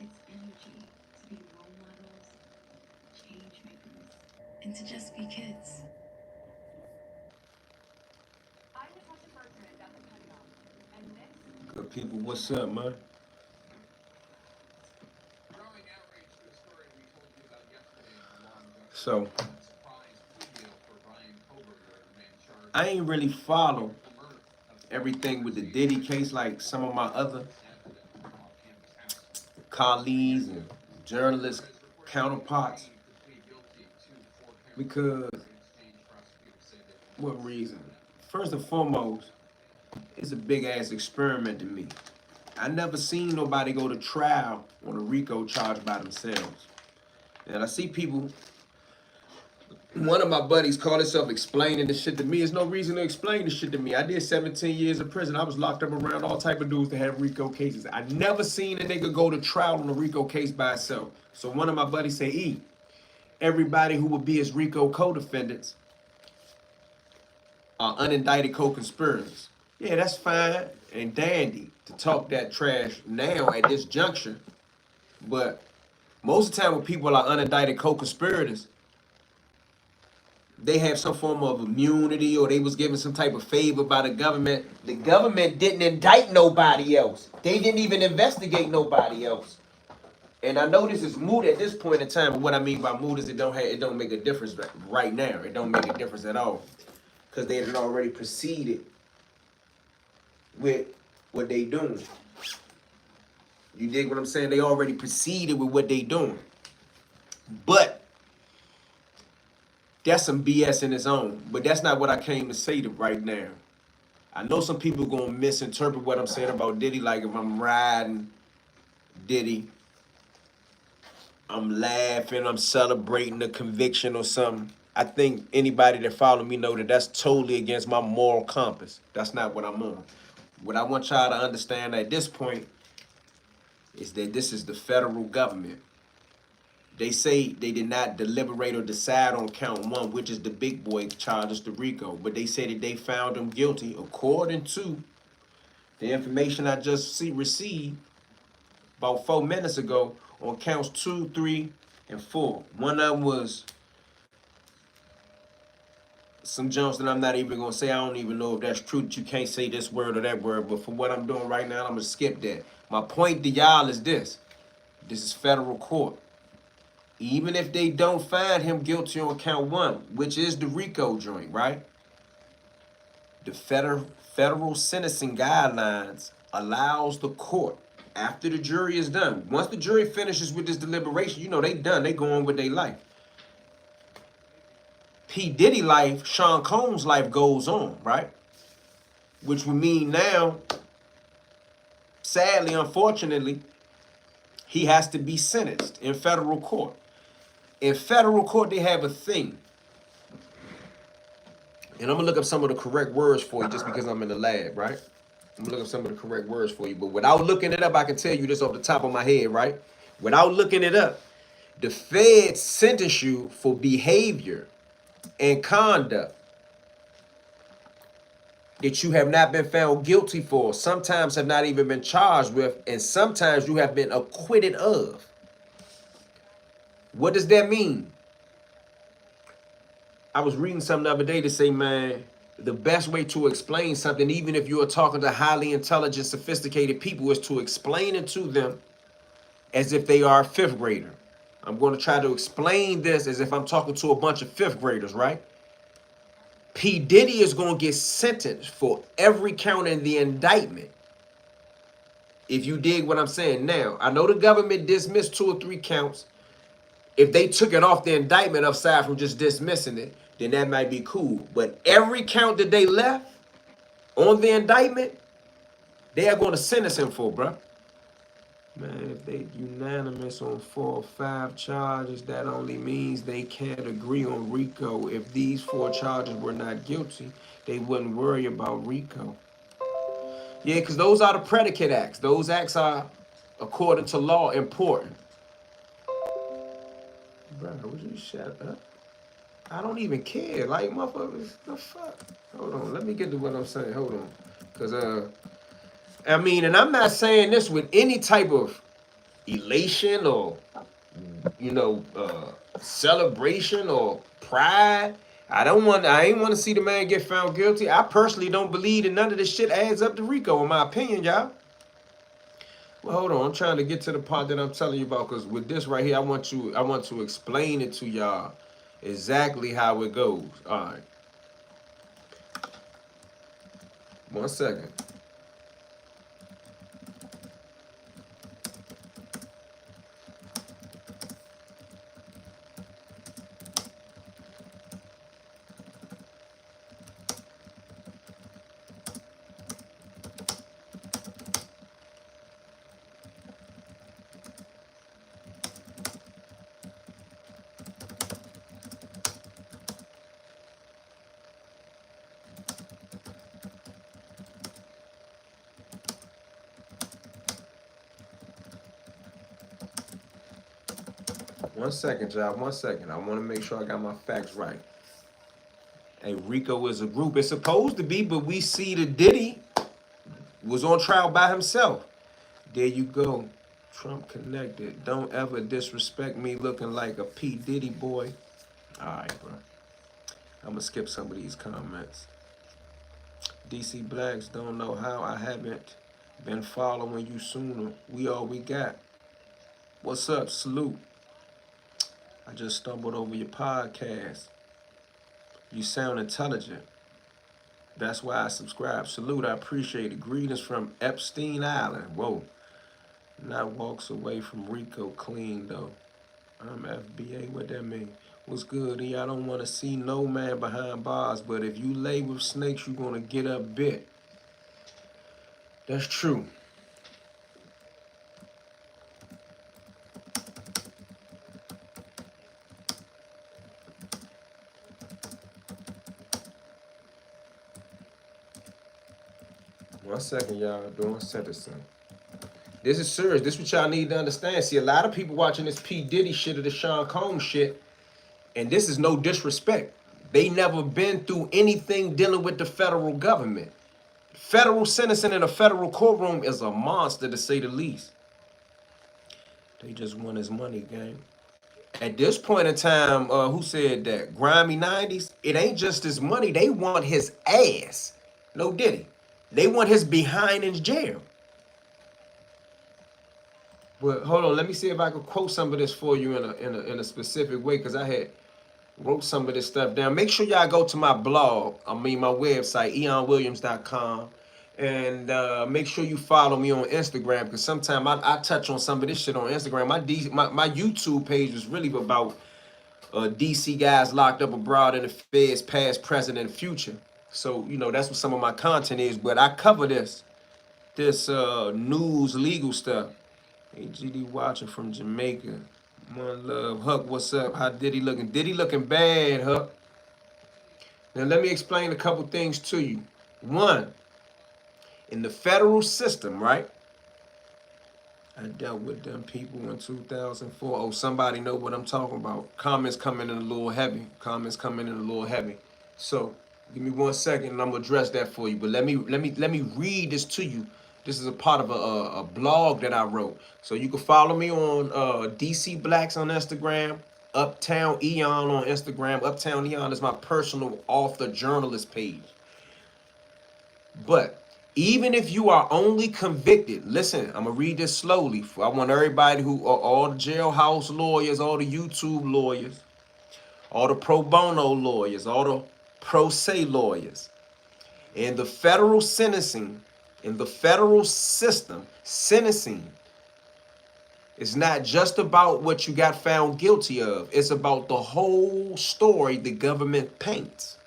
its energy to be role models, change makers, and to just be kids. Good people, what's up, man? So, I ain't really follow everything with the Diddy case like some of my other colleagues and journalist counterparts. Because, what reason? First and foremost, it's a big ass experiment to me. I never seen nobody go to trial on a RICO charge by themselves. And I see people, one of my buddies called himself explaining this shit to me. There's no reason to explain this shit to me. I did 17 years in prison. I was locked up around all type of dudes that had RICO cases. I never seen a nigga go to trial on a RICO case by itself. So one of my buddies said, everybody who would be his RICO co-defendants are unindicted co-conspirators. Yeah, that's fine and dandy to talk that trash now at this juncture. But most of the time when people are unindicted co-conspirators, they have some form of immunity or they was given some type of favor by the government. The government didn't indict nobody else. They didn't even investigate nobody else. And I know this is moot at this point in time, but what I mean by moot is it don't make a difference right now. It don't make a difference at all. Because they had already proceeded with what they doing. You dig what I'm saying? They already proceeded with what they doing. But that's some BS in its own. But that's not what I came to say right now. I know some people gonna misinterpret what I'm saying about Diddy. Like if I'm riding Diddy, I'm laughing, I'm celebrating the conviction or something. I think anybody that follow me know that that's totally against my moral compass. That's not what I'm on. What I want y'all to understand at this point is that this is the federal government. They say they did not deliberate or decide on count one, which is the big boy charges, the RICO. But they said that they found him guilty according to the information I just received about 4 minutes ago on counts 2, 3, and 4. One of them was some jumps that I'm not even gonna say. I don't even know if that's true that you can't say this word or that word. But for what I'm doing right now, I'm gonna skip that. My point to y'all is this. This is federal court. Even if they don't find him guilty on count one, which is the RICO joint, right? The federal sentencing guidelines allows the court, after the jury is done, once the jury finishes with this deliberation, you know they done, they go on with their life. P. Diddy life, Sean Combs' life goes on, right? Which would mean now, sadly, unfortunately, he has to be sentenced in federal court. In federal court, they have a thing. And I'm going to look up some of the correct words for you just because I'm in the lab, right? I'm going to look up some of the correct words for you. But without looking it up, I can tell you this off the top of my head, right? Without looking it up, the feds sentence you for behavior and conduct that you have not been found guilty for, sometimes have not even been charged with, and sometimes you have been acquitted of. What does that mean? I was reading something the other day to say, man, the best way to explain something, even if you're talking to highly intelligent, sophisticated people, is to explain it to them as if they are a fifth grader. I'm going to try to explain this as if I'm talking to a bunch of fifth graders, right? P. Diddy is going to get sentenced for every count in the indictment. If you dig what I'm saying now, I know the government dismissed 2 or 3 counts. If they took it off the indictment aside from just dismissing it, then that might be cool. But every count that they left on the indictment, they are going to sentence him for, bro. Man, if they unanimous on 4 or 5 charges, that only means they can't agree on RICO. If these 4 charges were not guilty, they wouldn't worry about RICO. Yeah, because those are the predicate acts. Those acts are, according to law, important. Bro, would you shut up? I don't even care. Like, motherfuckers, the fuck? Hold on, let me get to what I'm saying. Hold on. Because, I mean, and I'm not saying this with any type of elation or celebration or pride. I ain't want to see the man get found guilty. I personally don't believe that none of this shit adds up to RICO, in my opinion, y'all. Well, hold on. I'm trying to get to the part that I'm telling you about, because with this right here, I want to explain it to y'all exactly how it goes. All right. 1 second. One second, y'all. 1 second. I want to make sure I got my facts right. Hey, RICO is a group. It's supposed to be, but we see that Diddy was on trial by himself. There you go. Trump connected. Don't ever disrespect me looking like a P. Diddy boy. All right, bro. I'm going to skip some of these comments. DC Blacks don't know how I haven't been following you sooner. We all we got. What's up? Salute. I just stumbled over your podcast. You sound intelligent. That's why I subscribe. Salute, I appreciate it. Greetings from Epstein Island. Whoa. Not walks away from RICO clean, though. I'm FBA. What that mean? What's good? I don't want to see no man behind bars, but if you lay with snakes, you're going to get up bit. That's true. One second, y'all. Doing sentencing. This is serious. This is what y'all need to understand. See, a lot of people watching this P. Diddy shit or the Sean Combs shit, and this is no disrespect. They never been through anything dealing with the federal government. Federal sentencing in a federal courtroom is a monster, to say the least. They just want his money, gang. At this point in time, who said that? Grimy 90s? It ain't just his money. They want his ass. No Diddy. They want his behind in jail. But hold on, let me see if I can quote some of this for you in a specific way, because I had wrote some of this stuff down. Make sure y'all go to my blog, my website, eonwilliams.com, and make sure you follow me on Instagram, because sometimes I touch on some of this shit on Instagram. My YouTube page was really about DC guys locked up abroad in the feds, past, present, and future. So, that's what some of my content is, but I cover this news, legal stuff. Hey, GD watching from Jamaica. One love. Huck, what's up? How Diddy looking? Diddy looking bad, Huck. Now, let me explain a couple things to you. One, in the federal system, right? I dealt with them people in 2004. Oh, somebody know what I'm talking about. Comments coming in a little heavy. So, give me 1 second and I'm gonna address that for you. But let me read this to you. This is a part of a blog that I wrote. So you can follow me on DC Blacks on Instagram, Uptown Eon on Instagram. Uptown Eon is my personal author journalist page. But even if you are only convicted, listen, I'm gonna read this slowly. I want everybody all the jailhouse lawyers, all the YouTube lawyers, all the pro bono lawyers, all the pro se lawyers, in the federal sentencing, in the federal system, sentencing is not just about what you got found guilty of. It's about the whole story the government paints.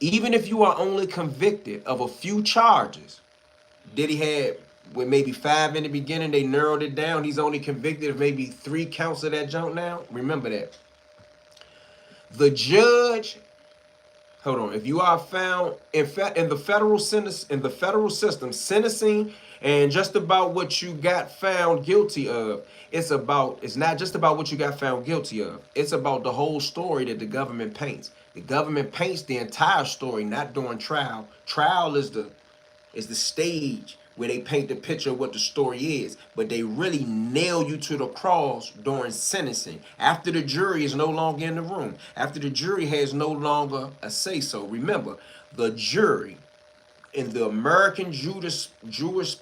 Even if you are only convicted of a few charges, Diddy had with maybe 5 in the beginning, they narrowed it down. He's only convicted of maybe 3 counts of that junk now. Remember that. The judge, hold on, if you are found in the federal system, sentencing and just about what you got found guilty of, it's not just about what you got found guilty of. It's about the whole story that the government paints. The government paints the entire story, not during trial. Trial is the stage where they paint the picture of what the story is, but they really nail you to the cross during sentencing. After the jury is no longer in the room, after the jury has no longer a say so. Remember, the jury in the American jurisprudence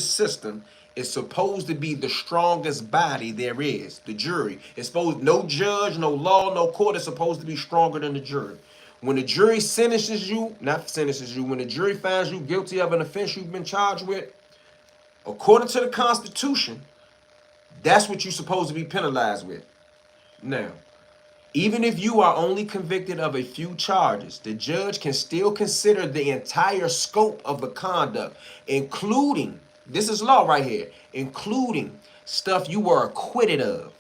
system is supposed to be the strongest body there is. The jury is supposed, no judge, no law, no court is supposed to be stronger than the jury. When the jury sentences you, not sentences you, when the jury finds you guilty of an offense you've been charged with, according to the Constitution, that's what you're supposed to be penalized with. Now, even if you are only convicted of a few charges, the judge can still consider the entire scope of the conduct, including, this is law right here, including stuff you were acquitted of.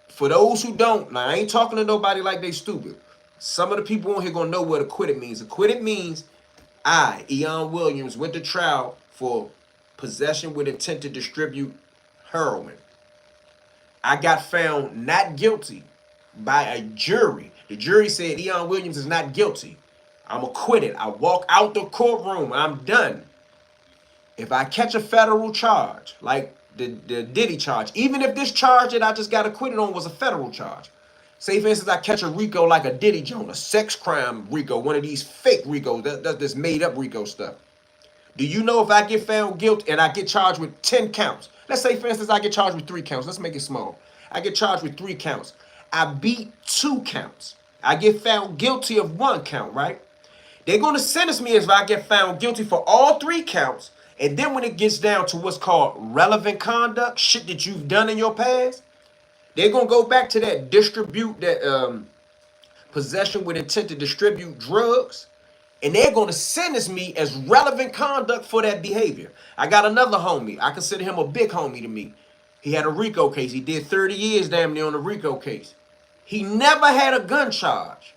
For those who don't, now I ain't talking to nobody like they stupid. Some of the people on here gonna know what acquitted means. Acquitted means I, Eon Williams, went to trial for possession with intent to distribute heroin. I got found not guilty by a jury. The jury said Eon Williams is not guilty. I'm acquitted. I walk out the courtroom. I'm done. If I catch a federal charge, like the Diddy charge, even if this charge that I just got acquitted on was a federal charge, say for instance I catch a RICO like a Diddy Jones, a sex crime RICO, one of these fake RICOs, that's this made up RICO stuff. Do you know if I get found guilty and I get charged with 10 counts? Let's say for instance I get charged with 3 counts. Let's make it small. I get charged with 3 counts. I beat 2 counts. I get found guilty of 1 count, right? They're going to sentence me if I get found guilty for all 3 counts. And then when it gets down to what's called relevant conduct, shit that you've done in your past, they're going to go back to that possession with intent to distribute drugs. And they're going to sentence me as relevant conduct for that behavior. I got another homie. I consider him a big homie to me. He had a RICO case. He did 30 years damn near on a RICO case. He never had a gun charge.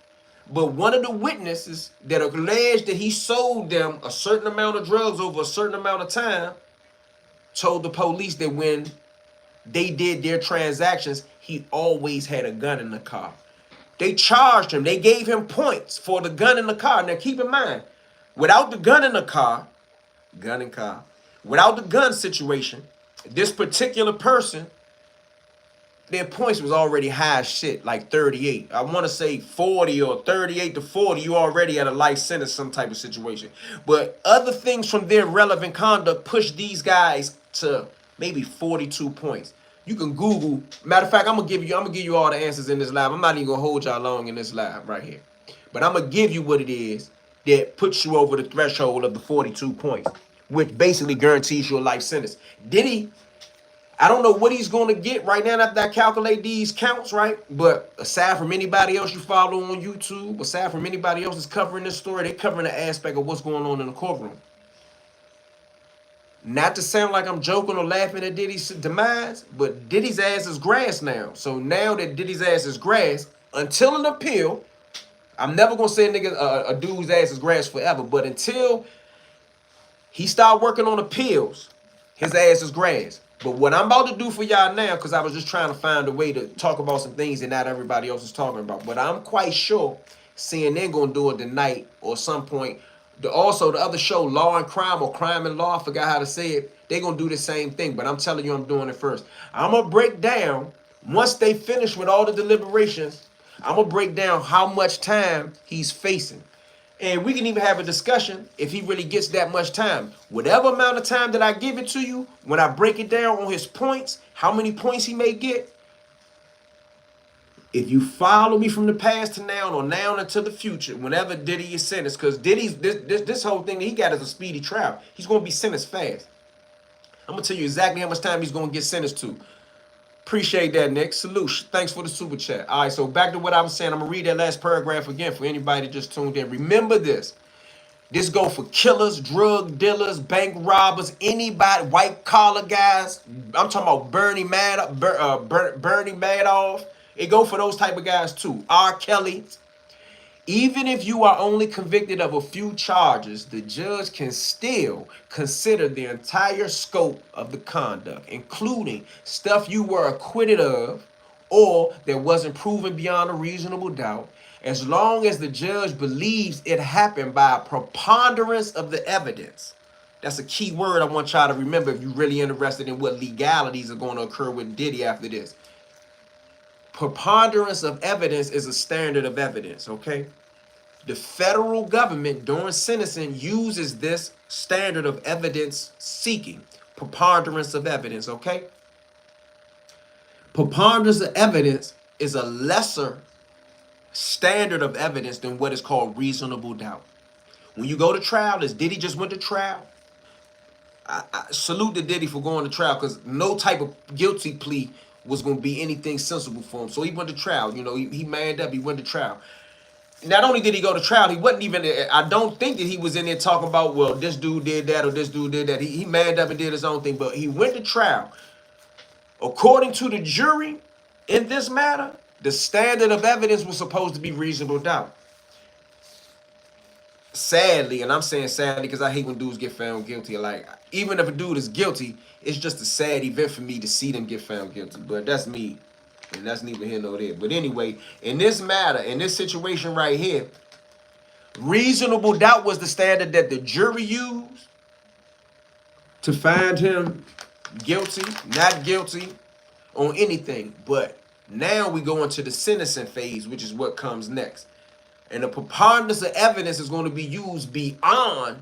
But one of the witnesses that alleged that he sold them a certain amount of drugs over a certain amount of time told the police that when they did their transactions, he always had a gun in the car. They charged him. They gave him points for the gun in the car. Now keep in mind, without the gun in the car, without the gun situation, this particular person, their points was already high as shit, like 38. I want to say 40 or 38 to 40. You already had a life sentence, some type of situation. But other things from their relevant conduct pushed these guys to maybe 42 points. You can Google. Matter of fact, I'm gonna give you all the answers in this live. I'm not even gonna hold y'all long in this live right here. But I'm gonna give you what it is that puts you over the threshold of the 42 points, which basically guarantees you a life sentence. Diddy, I don't know what he's going to get right now after I calculate these counts, right? But aside from anybody else you follow on YouTube, aside from anybody else that's covering this story, they're covering the aspect of what's going on in the courtroom. Not to sound like I'm joking or laughing at Diddy's demise, but Diddy's ass is grass now. So now that Diddy's ass is grass, until an appeal, I'm never going to say a dude's ass is grass forever, but until he start working on appeals, his ass is grass. But what I'm about to do for y'all now, because I was just trying to find a way to talk about some things that not everybody else is talking about. But I'm quite sure CNN going to do it tonight or some point. Also, the other show, Law and Crime or Crime and Law, I forgot how to say it. They're going to do the same thing. But I'm telling you, I'm doing it first. I'm going to break down, once they finish with all the deliberations, I'm going to break down how much time he's facing. And we can even have a discussion if he really gets that much time. Whatever amount of time that I give it to you, when I break it down on his points, how many points he may get, if you follow me from the past to now or now into the future, whenever Diddy is sentenced, because Diddy's this whole thing that he got is a speedy trial. He's going to be sentenced fast. I'm going to tell you exactly how much time he's going to get sentenced to. Appreciate that, Nick. Salute. Thanks for the super chat. All right, so back to what I was saying. I'm going to read that last paragraph again for anybody that just tuned in. Remember this. This go for killers, drug dealers, bank robbers, anybody, white collar guys. I'm talking about Bernie Madoff. It go for those type of guys too. R. Kelly. Even if you are only convicted of a few charges, the judge can still consider the entire scope of the conduct, including stuff you were acquitted of or that wasn't proven beyond a reasonable doubt, as long as the judge believes it happened by a preponderance of the evidence. That's a key word I want y'all to remember if you're really interested in what legalities are going to occur with Diddy after this. Preponderance of evidence is a standard of evidence, okay? The federal government during sentencing uses this standard of evidence seeking. Preponderance of evidence, okay? Preponderance of evidence is a lesser standard of evidence than what is called reasonable doubt. When you go to trial, as Diddy just went to trial, I salute the Diddy for going to trial because no type of guilty plea was going to be anything sensible for him. So he went to trial. You know, he manned up. He went to trial. Not only did he go to trial, he wasn't even. I don't think that he was in there talking about, well, this dude did that or this dude did that. He manned up and did his own thing. But he went to trial. According to the jury, in this matter, the standard of evidence was supposed to be reasonable doubt. Sadly, and I'm saying sadly because I hate when dudes get found guilty. Like, even if a dude is guilty, it's just a sad event for me to see them get found guilty. But that's me. And that's neither here nor there. But anyway, in this matter, in this situation right here, reasonable doubt was the standard that the jury used to find him guilty, not guilty on anything. But now we go into the sentencing phase, which is what comes next. And the preponderance of evidence is going to be used beyond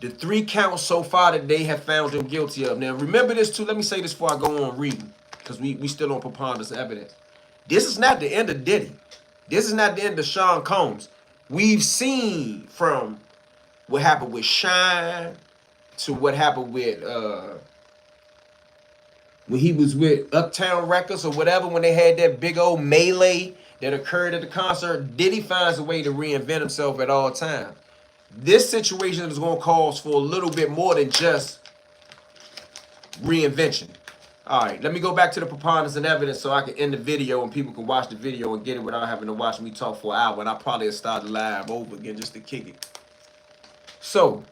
the 3 counts so far that they have found him guilty of. Now, remember this too. Let me say this before I go on reading, because we still on preponderance of evidence. This is not the end of Diddy. This is not the end of Sean Combs. We've seen from what happened with Shine to what happened with when he was with Uptown Records or whatever, when they had that big old melee that occurred at the concert. Diddy finds a way to reinvent himself at all times. This situation is going to cause for a little bit more than just reinvention. All right, let me go back to the preponderance and evidence so I can end the video and people can watch the video and get it without having to watch me talk for an hour. And I probably have started live over again just to kick it. So,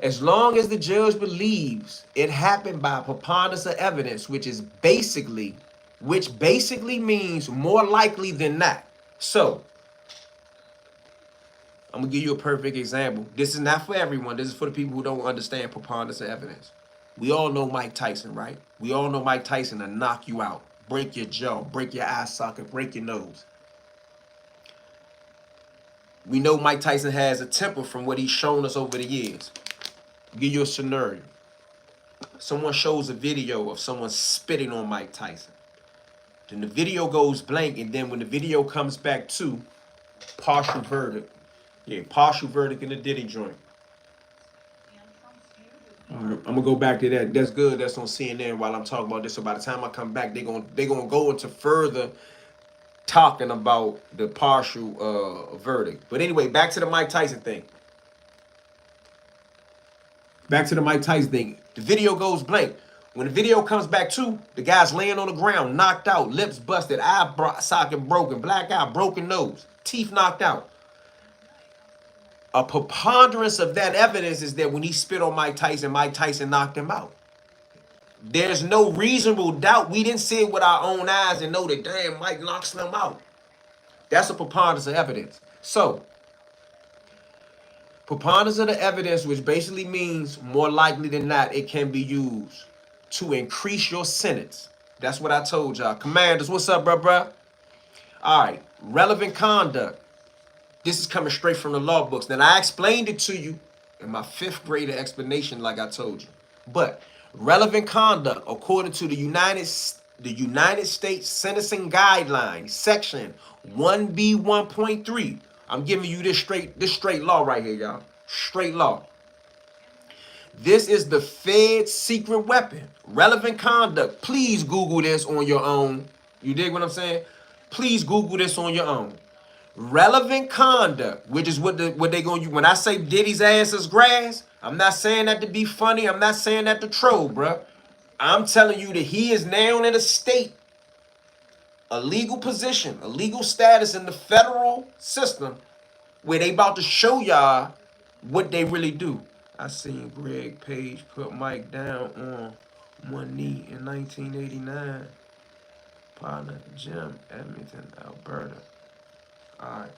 as long as the judge believes it happened by preponderance of evidence, which basically means more likely than not. So, I'm going to give you a perfect example. This is not for everyone. This is for the people who don't understand preponderance of evidence. We all know Mike Tyson, right? We all know Mike Tyson to knock you out, break your jaw, break your eye socket, break your nose. We know Mike Tyson has a temper from what he's shown us over the years. I'll give you a scenario. Someone shows a video of someone spitting on Mike Tyson. Then the video goes blank, and then when the video comes back to partial verdict. Yeah, partial verdict in the Diddy joint. I'm gonna go back to that. That's good. That's on CNN while I'm talking about this. So by the time I come back, they're gonna go into further talking about the partial verdict. But anyway, back to the Mike Tyson thing. The video goes blank. When the video comes back to, the guy's laying on the ground, knocked out, lips busted, eye socket broken, black eye, broken nose, teeth knocked out. A preponderance of that evidence is that when he spit on Mike Tyson knocked him out. There's no reasonable doubt. We didn't see it with our own eyes and know that, damn, Mike knocks them out. That's a preponderance of evidence. So, preponderance of the evidence, which basically means more likely than not, it can be used to increase your sentence. That's what I told y'all. Commanders, what's up, bruh? All right, relevant conduct. This is coming straight from the law books. Now, I explained it to you in my 5th grade explanation like I told you. But relevant conduct, according to the United States Sentencing Guidelines, Section 1B1.3. I'm giving you this straight law right here, y'all. Straight law. This is the Fed's secret weapon. Relevant conduct. Please Google this on your own. You dig what I'm saying? Please Google this on your own. Relevant conduct, which is what they gonna use. When I say Diddy's ass is grass, I'm not saying that to be funny. I'm not saying that to troll, bruh. I'm telling you that he is now in a state, a legal position, a legal status in the federal system where they about to show y'all what they really do. I seen Greg Page put Mike down on one knee in 1989. Partner Jim, Edmonton, Alberta. All right.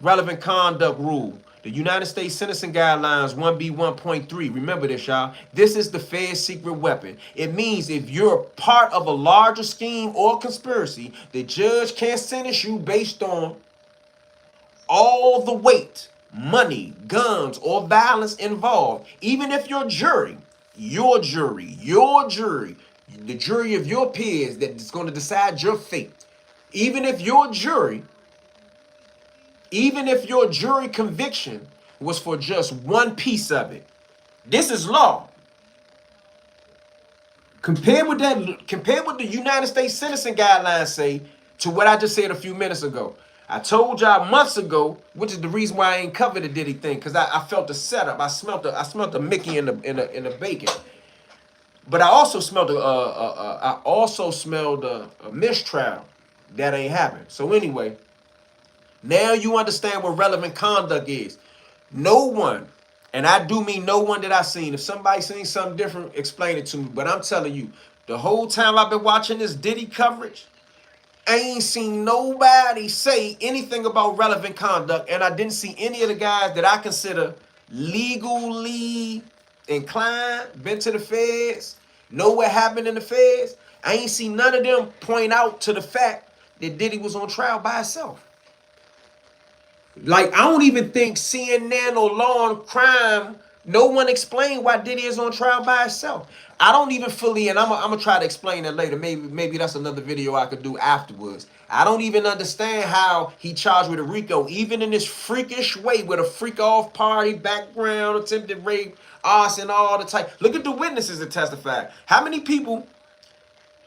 Relevant conduct rule. The United States Sentencing Guidelines 1B1.3. Remember this, y'all. This is the Fed's secret weapon. It means if you're part of a larger scheme or conspiracy, the judge can't sentence you based on all the weight, money, guns, or violence involved. Even if your jury, the jury of your peers that is going to decide your fate, even if your jury conviction was for just one piece of it. This is law. Compare what the United States Sentencing Guidelines say to what I just said a few minutes ago. I told y'all months ago, which is the reason why I ain't covered the Diddy thing, because I felt the setup. I smelt the Mickey in the bacon. But I also smelled a mistrial that ain't happened. So anyway, now you understand what relevant conduct is. No one, and I do mean no one that I seen. If somebody seen something different, explain it to me. But I'm telling you, the whole time I've been watching this Diddy coverage, I ain't seen nobody say anything about relevant conduct, and I didn't see any of the guys that I consider legally inclined, been to the feds, know what happened in the feds. I ain't seen none of them point out to the fact that Diddy was on trial by himself. Like, I don't even think CNN or Law and Crime, no one explained why Diddy is on trial by himself. I don't even fully, and I'm gonna try to explain that later. Maybe that's another video I could do afterwards. I don't even understand how he charged with a RICO, even in this freakish way with a freak-off party, background, attempted rape, arson, all the type. Look at the witnesses that testified. How many people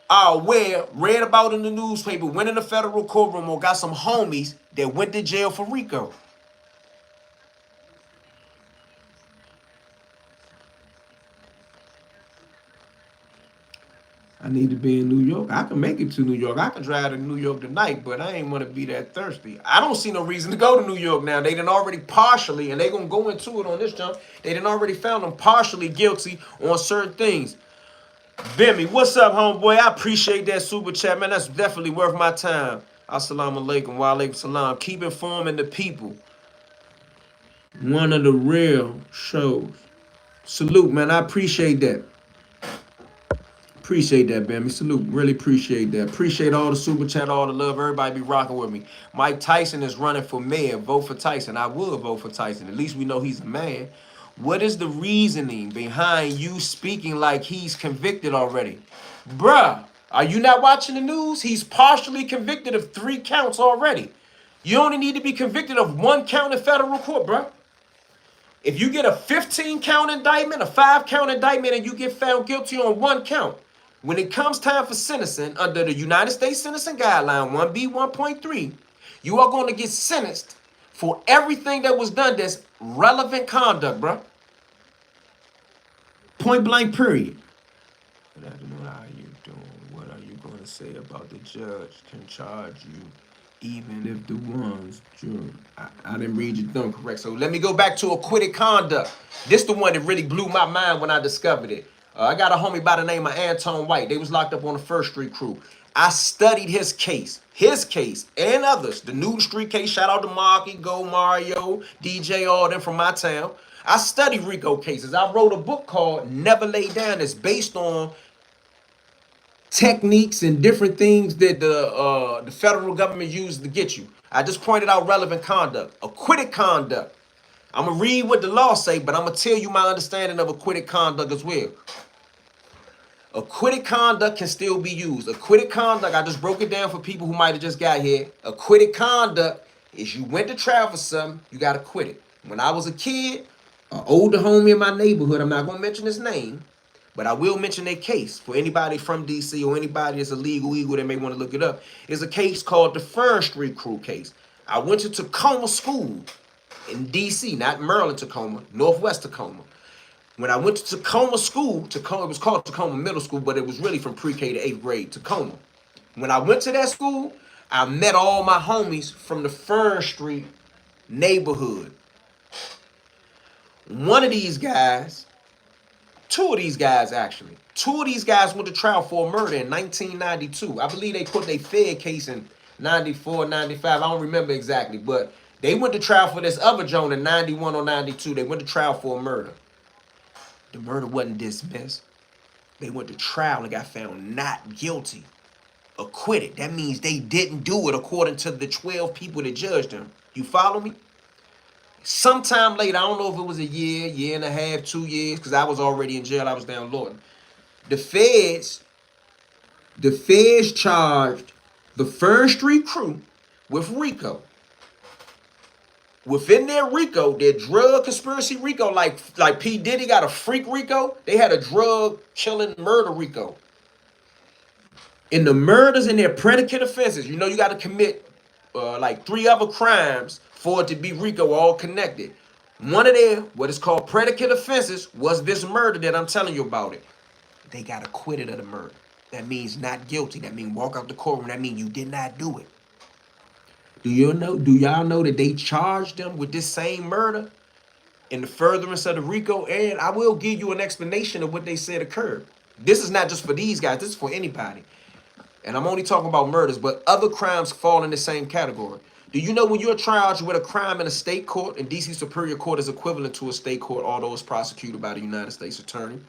are aware, read about in the newspaper, went in the federal courtroom, or got some homies that went to jail for RICO? I need to be in New York. I can make it to New York. I can drive to New York tonight, but I ain't want to be that thirsty. I don't see no reason to go to New York now. They done already partially, and they going to go into it on this jump, they done already found them partially guilty on certain things. Bimmy, what's up, homeboy? I appreciate that super chat, man. That's definitely worth my time. Assalamu alaikum wa alaikum salam. Keep informing the people. One of the real shows. Salute, man. I appreciate that. Appreciate that, Bammy. Salute. Really appreciate that. Appreciate all the super chat, all the love. Everybody be rocking with me. Mike Tyson is running for mayor. Vote for Tyson. I would vote for Tyson. At least we know he's a man. What is the reasoning behind you speaking like he's convicted already? Bruh, are you not watching the news? He's partially convicted of 3 counts already. You only need to be convicted of 1 count in federal court, bruh. If you get a 15-count indictment, a 5-count indictment, and you get found guilty on 1 count, when it comes time for sentencing under the United States Sentencing Guideline 1B1.3, you are going to get sentenced for everything that was done that's relevant conduct, bro. Point blank, period. Good afternoon, how are you doing? What are you going to say about the judge can charge you even if the ones jury? I didn't read your thumb correct. So let me go back to acquitted conduct. This the one that really blew my mind when I discovered it. I got a homie by the name of Anton White. They was locked up on the First Street crew. I studied his case, and others. The Newton Street case, shout out to Marky, Go, Mario, DJ, all them from my town. I studied RICO cases. I wrote a book called Never Lay Down. It's based on techniques and different things that the federal government used to get you. I just pointed out relevant conduct, acquitted conduct. I'm going to read what the law say, but I'm going to tell you my understanding of acquitted conduct as well. Acquitted conduct can still be used. Acquitted conduct, I just broke it down for people who might have just got here. Acquitted conduct is you went to trial for something, you got acquitted. When I was a kid, an older homie in my neighborhood, I'm not going to mention his name, but I will mention their case for anybody from D.C. or anybody that's a legal eagle that may want to look it up. It's a case called the First Street Crew case. I went to Tacoma School in D.C., not Maryland, Tacoma, Northwest Tacoma. When I went to Tacoma School, it was called Tacoma Middle School, but it was really from pre-K to 8th grade, Tacoma. When I went to that school, I met all my homies from the First Street neighborhood. One of these guys, 2 of these guys actually, 2 of these guys went to trial for a murder in 1992. I believe they put their Fed case in 94, 95. I don't remember exactly, but They went to trial for this other Joan in 91 or 92. They went to trial for a murder. The murder wasn't dismissed. They went to trial and got found not guilty. Acquitted. That means they didn't do it according to the 12 people that judged them. You follow me? Sometime later, I don't know if it was a year, year and a half, 2 years, because I was already in jail. I was down Lorton. The feds charged the First Street crew with RICO. Within their RICO, their drug conspiracy RICO, like P. Diddy got a freak RICO, they had a drug killing murder RICO. In the murders and their predicate offenses, you know you got to commit like 3 other crimes for it to be RICO all connected. One of their, what is called predicate offenses, was this murder that I'm telling you about it. They got acquitted of the murder. That means not guilty. That means walk out the courtroom. That means you did not do it. Do y'all know that they charged them with this same murder in the furtherance of the RICO? And I will give you an explanation of what they said occurred. This is not just for these guys. This is for anybody. And I'm only talking about murders, but other crimes fall in the same category. Do you know when you're charged with a crime in a state court, and DC Superior Court is equivalent to a state court, although it's prosecuted by the United States Attorney?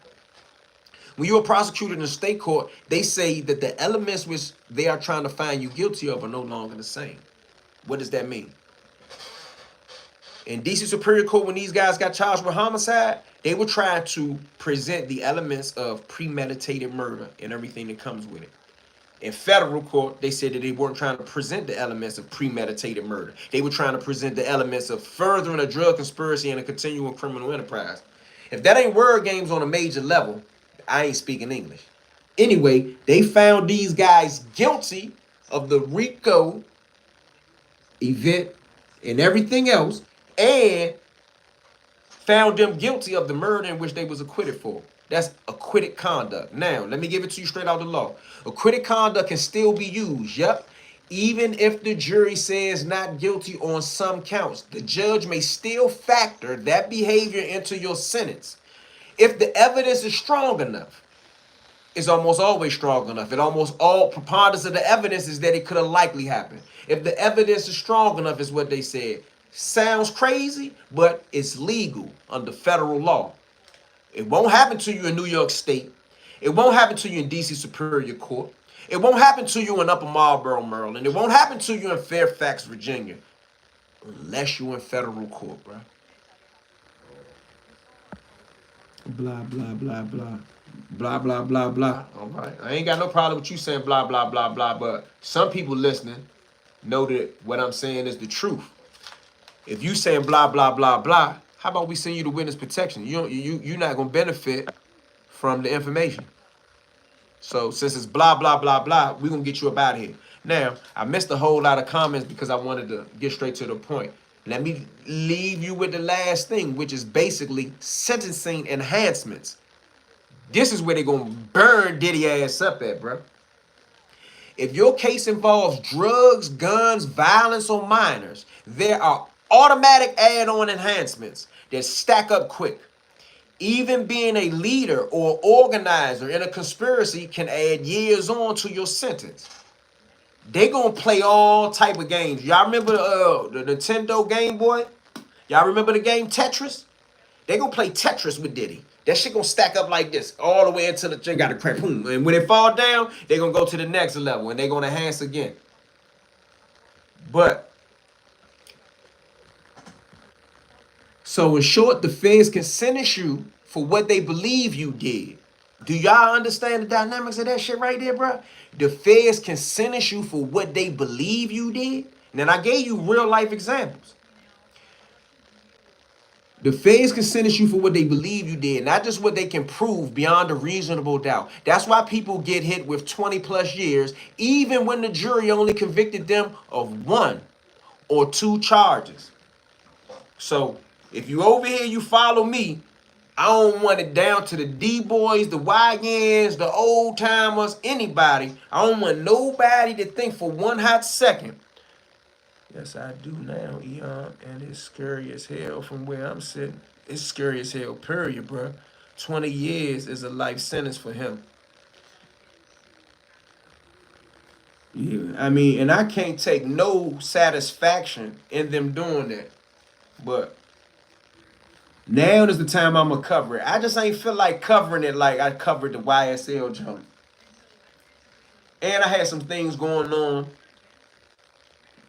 When you are prosecuted in a state court, they say that the elements which they are trying to find you guilty of are no longer the same. What does that mean? In DC Superior Court, when these guys got charged with homicide, they were trying to present the elements of premeditated murder and everything that comes with it. In federal court, they said that they weren't trying to present the elements of premeditated murder. They were trying to present the elements of furthering a drug conspiracy and a continuing criminal enterprise. If that ain't word games on a major level, I ain't speaking English. Anyway, they found these guys guilty of the RICO event and everything else, and found them guilty of the murder in which they was acquitted for. That's acquitted conduct. Now, let me give it to you straight out of the law. Acquitted conduct can still be used, yep. Even if the jury says not guilty on some counts, the judge may still factor that behavior into your sentence. If the evidence is strong enough, it's almost always strong enough. It almost all preponderance of the evidence is that it could have likely happened. If the evidence is strong enough, is what they said. Sounds crazy, but it's legal under federal law. It won't happen to you in New York State. It won't happen to you in DC Superior Court. It won't happen to you in Upper Marlboro, Maryland. It won't happen to you in Fairfax, Virginia, unless you're in federal court, bro. Blah, blah, blah, blah. Blah, blah, blah, blah. All right. I ain't got no problem with you saying blah, blah, blah, blah, but some people listening know that what I'm saying is the truth. If you saying blah, blah, blah, blah, how about we send you to witness protection? You're not going to benefit from the information. So since it's blah, blah, blah, blah, we're going to get you up out of here. Now, I missed a whole lot of comments because I wanted to get straight to the point. Let me leave you with the last thing, which is basically sentencing enhancements. This is where they're going to burn Diddy ass up at, bro. If your case involves drugs, guns, violence, or minors, there are automatic add-on enhancements that stack up quick. Even being a leader or organizer in a conspiracy can add years on to your sentence. They gonna play all type of games. Y'all remember the Nintendo Game Boy? Y'all remember the game Tetris? They gonna play Tetris with Diddy. That shit gonna stack up like this all the way until the thing got a crack. Boom. And when it fall down, they gonna go to the next level and they gonna enhance again. But so in short, the feds can sentence you for what they believe you did. Do y'all understand the dynamics of that shit right there, bro? The feds can sentence you for what they believe you did. And then I gave you real life examples. The feds can sentence you for what they believe you did, not just what they can prove beyond a reasonable doubt. That's why people get hit with 20 plus years, even when the jury only convicted them of 1 or 2 charges. So if you over here, you follow me, I don't want it down to the D-boys, the YNs, the old timers, anybody. I don't want nobody to think for one hot second. Yes, I do now, Eon, and it's scary as hell from where I'm sitting. It's scary as hell, period, bro. 20 years is a life sentence for him. Yeah, I mean, and I can't take no satisfaction in them doing that. But now is the time I'ma cover it. I just ain't feel like covering it like I covered the YSL jump. And I had some things going on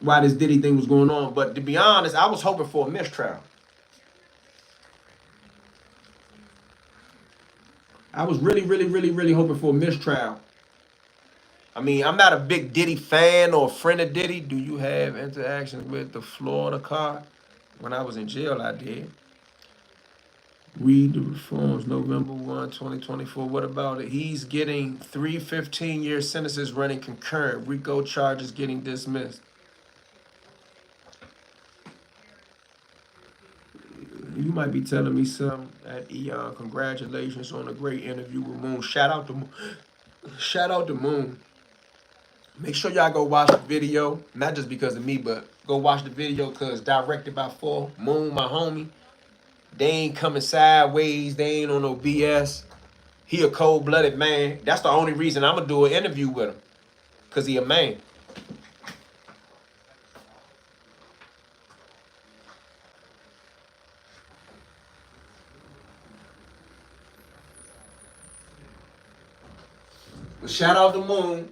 while this Diddy thing was going on. But to be honest, I was hoping for a mistrial. I was really, really, really, really hoping for a mistrial. I mean, I'm not a big Diddy fan or a friend of Diddy. Do you have interactions with the Florida car? When I was in jail, I did. Read the reforms, November 1, 2024. What about it? He's getting 3 15-year sentences running concurrent. RICO charges getting dismissed. You might be telling me something at Eon. Congratulations on a great interview with Moon. Shout out to Moon. Make sure y'all go watch the video. Not just because of me, but go watch the video because directed by Four. Moon, my homie. They ain't coming sideways. They ain't on no BS. He a cold-blooded man. That's the only reason I'm gonna do an interview with him. Cause he a man. But shout out to Moon.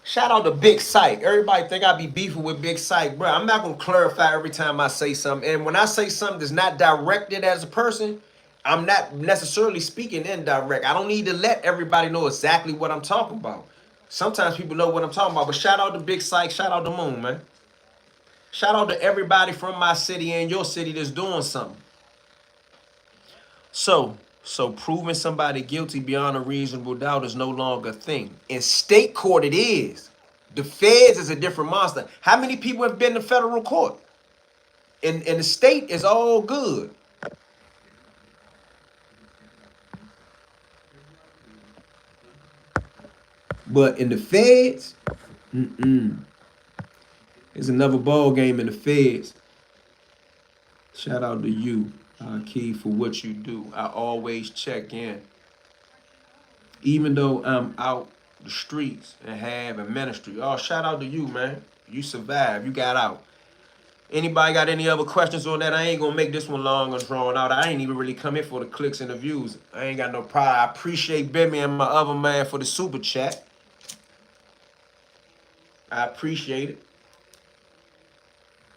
Shout out to Big Psych. Everybody think I be beefing with Big Psych. Bro, I'm not gonna clarify every time I say something. And when I say something that's not directed as a person, I'm not necessarily speaking indirect. I don't need to let everybody know exactly what I'm talking about. Sometimes people know what I'm talking about. But shout out to Big Psych. Shout out to Moon, man. Shout out to everybody from my city and your city that's doing something. So proving somebody guilty beyond a reasonable doubt is no longer a thing. In state court, it is. The feds is a different monster. How many people have been to federal court? In the state, it's all good. But in the feds, it's another ball game in the feds. Shout out to you, Key, for what you do. I always check in. Even though I'm out the streets and have a ministry. Oh, shout out to you, man. You survived. You got out. Anybody got any other questions on that? I ain't gonna make this one long and drawn out. I ain't even really come here for the clicks and the views. I ain't got no pride. I appreciate Bimmy and my other man for the super chat. I appreciate it.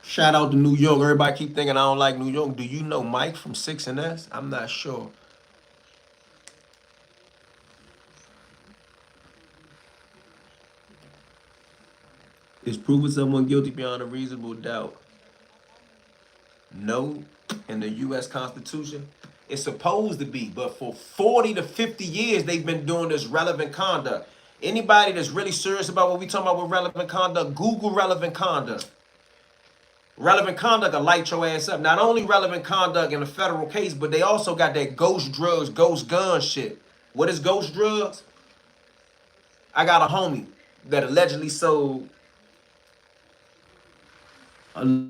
Shout out to New York. Everybody keep thinking I don't like New York. Do you know Mike from 6 and S? I'm not sure. Is proving someone guilty beyond a reasonable doubt? No, in the U.S. Constitution. It's supposed to be, but for 40 to 50 years, they've been doing this relevant conduct. Anybody that's really serious about what we talking about with relevant conduct, Google relevant conduct. Relevant conduct will light your ass up. Not only relevant conduct in a federal case, but they also got that ghost drugs, ghost gun shit. What is ghost drugs? I got a homie that allegedly sold a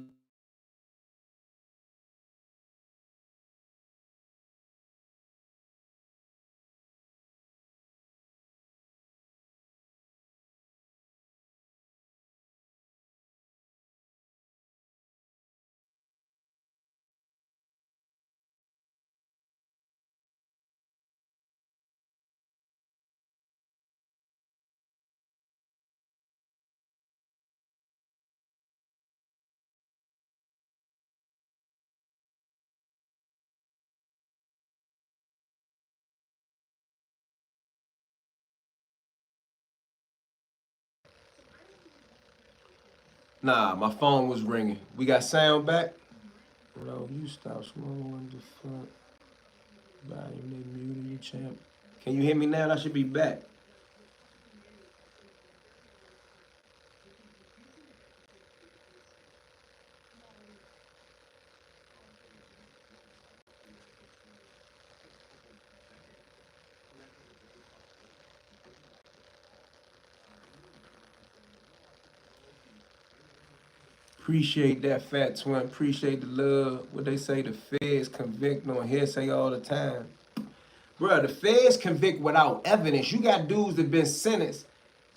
Nah, my phone was ringing. We got sound back? No, you stop smoking the fuck. Volume they muted you, champ. Can you hear me now? I should be back. Appreciate that, Fat Twin. Appreciate the love. What they say, the feds convict on hearsay all the time. Bruh, the feds convict without evidence. You got dudes that been sentenced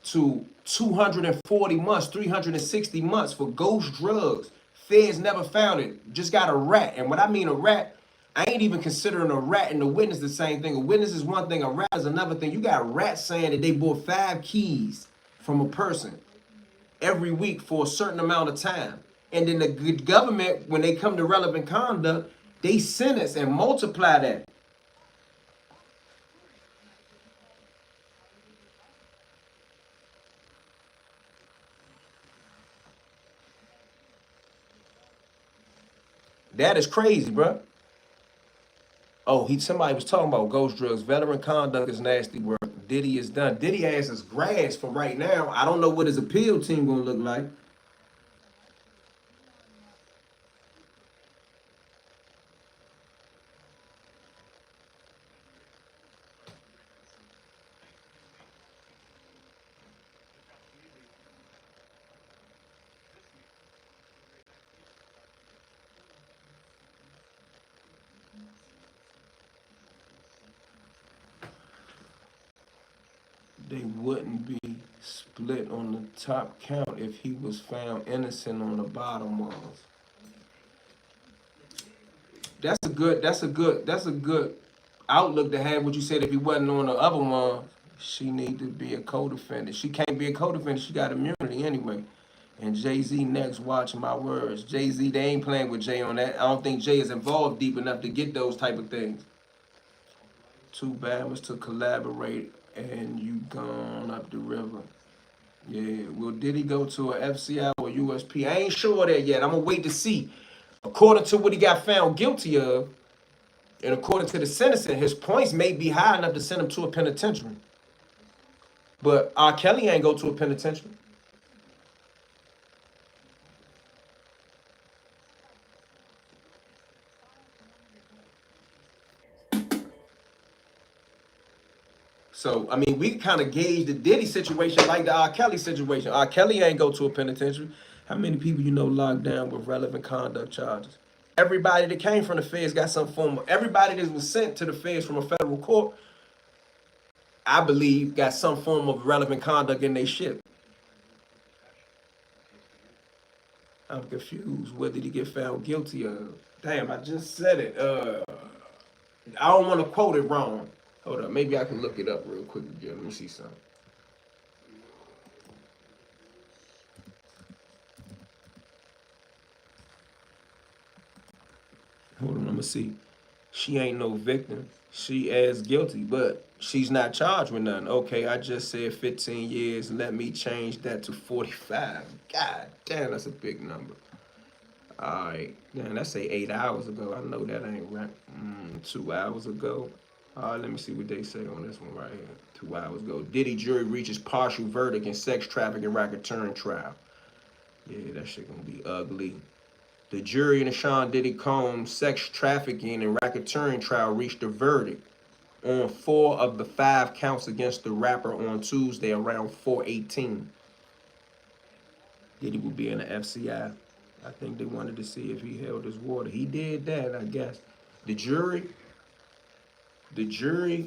to 240 months, 360 months for ghost drugs. Feds never found it. Just got a rat. And what I mean a rat, I ain't even considering a rat and a witness the same thing. A witness is one thing, a rat is another thing. You got rats saying that they bought 5 keys from a person every week for a certain amount of time. And then the government, when they come to relevant conduct, they sentence and multiply that. That is crazy, bro. Oh, somebody was talking about ghost drugs. Veteran conduct is nasty work. Diddy is done. Diddy ass is grass for right now. I don't know what his appeal team gonna look like. They wouldn't be split on the top count if he was found innocent on the bottom ones. That's a good outlook to have. What you said, if he wasn't on the other one, she need to be a co-defendant. She can't be a co-defendant. She got immunity anyway. And Jay-Z next, watch my words. Jay-Z, they ain't playing with Jay on that. I don't think Jay is involved deep enough to get those type of things. Two Bama's to collaborate and you gone up the river. Yeah, will Diddy go to a FCI or USP? I ain't sure of that yet. I'm gonna wait to see. According to what he got found guilty of, and according to the sentencing, his points may be high enough to send him to a penitentiary. But R. Kelly ain't go to a penitentiary. So, I mean, we kind of gauge the Diddy situation like the R. Kelly situation. R. Kelly ain't go to a penitentiary. How many people you know locked down with relevant conduct charges? Everybody that came from the feds got some form of, everybody that was sent to the feds from a federal court, I believe, got some form of relevant conduct in their shit. I'm confused. What did he get found guilty of? Damn, I just said it. I don't want to quote it wrong. Hold up, maybe I can look it up real quick again. Let me see something. Hold on, I'm gonna see. She ain't no victim. She as guilty, but she's not charged with nothing. Okay, I just said 15 years. Let me change that to 45. God damn, that's a big number. All right, man, that's say 8 hours ago. I know that ain't right. 2 hours ago. All right, let me see what they say on this one right here. 2 hours ago. Diddy jury reaches partial verdict in sex trafficking racketeering trial. Yeah, that shit gonna be ugly. The jury in the Sean Diddy Combs sex trafficking and racketeering trial reached a verdict on 4 of the 5 counts against the rapper on Tuesday around 4:18. Diddy will be in the FCI. I think they wanted to see if he held his water. He did that, I guess. The jury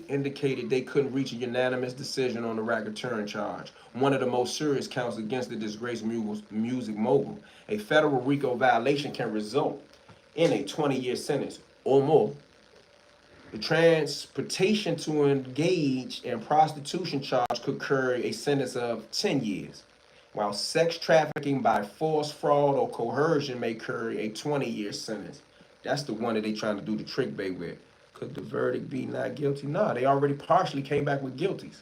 indicated they couldn't reach a unanimous decision on the racketeering charge, one of the most serious counts against the disgraced music mogul. A federal RICO violation can result in a 20-year sentence or more. The transportation to engage in prostitution charge could carry a sentence of 10 years, while sex trafficking by force, fraud, or coercion may carry a 20-year sentence. That's the one that they trying to do the trick bait with. Could the verdict be not guilty? No, they already partially came back with guilties.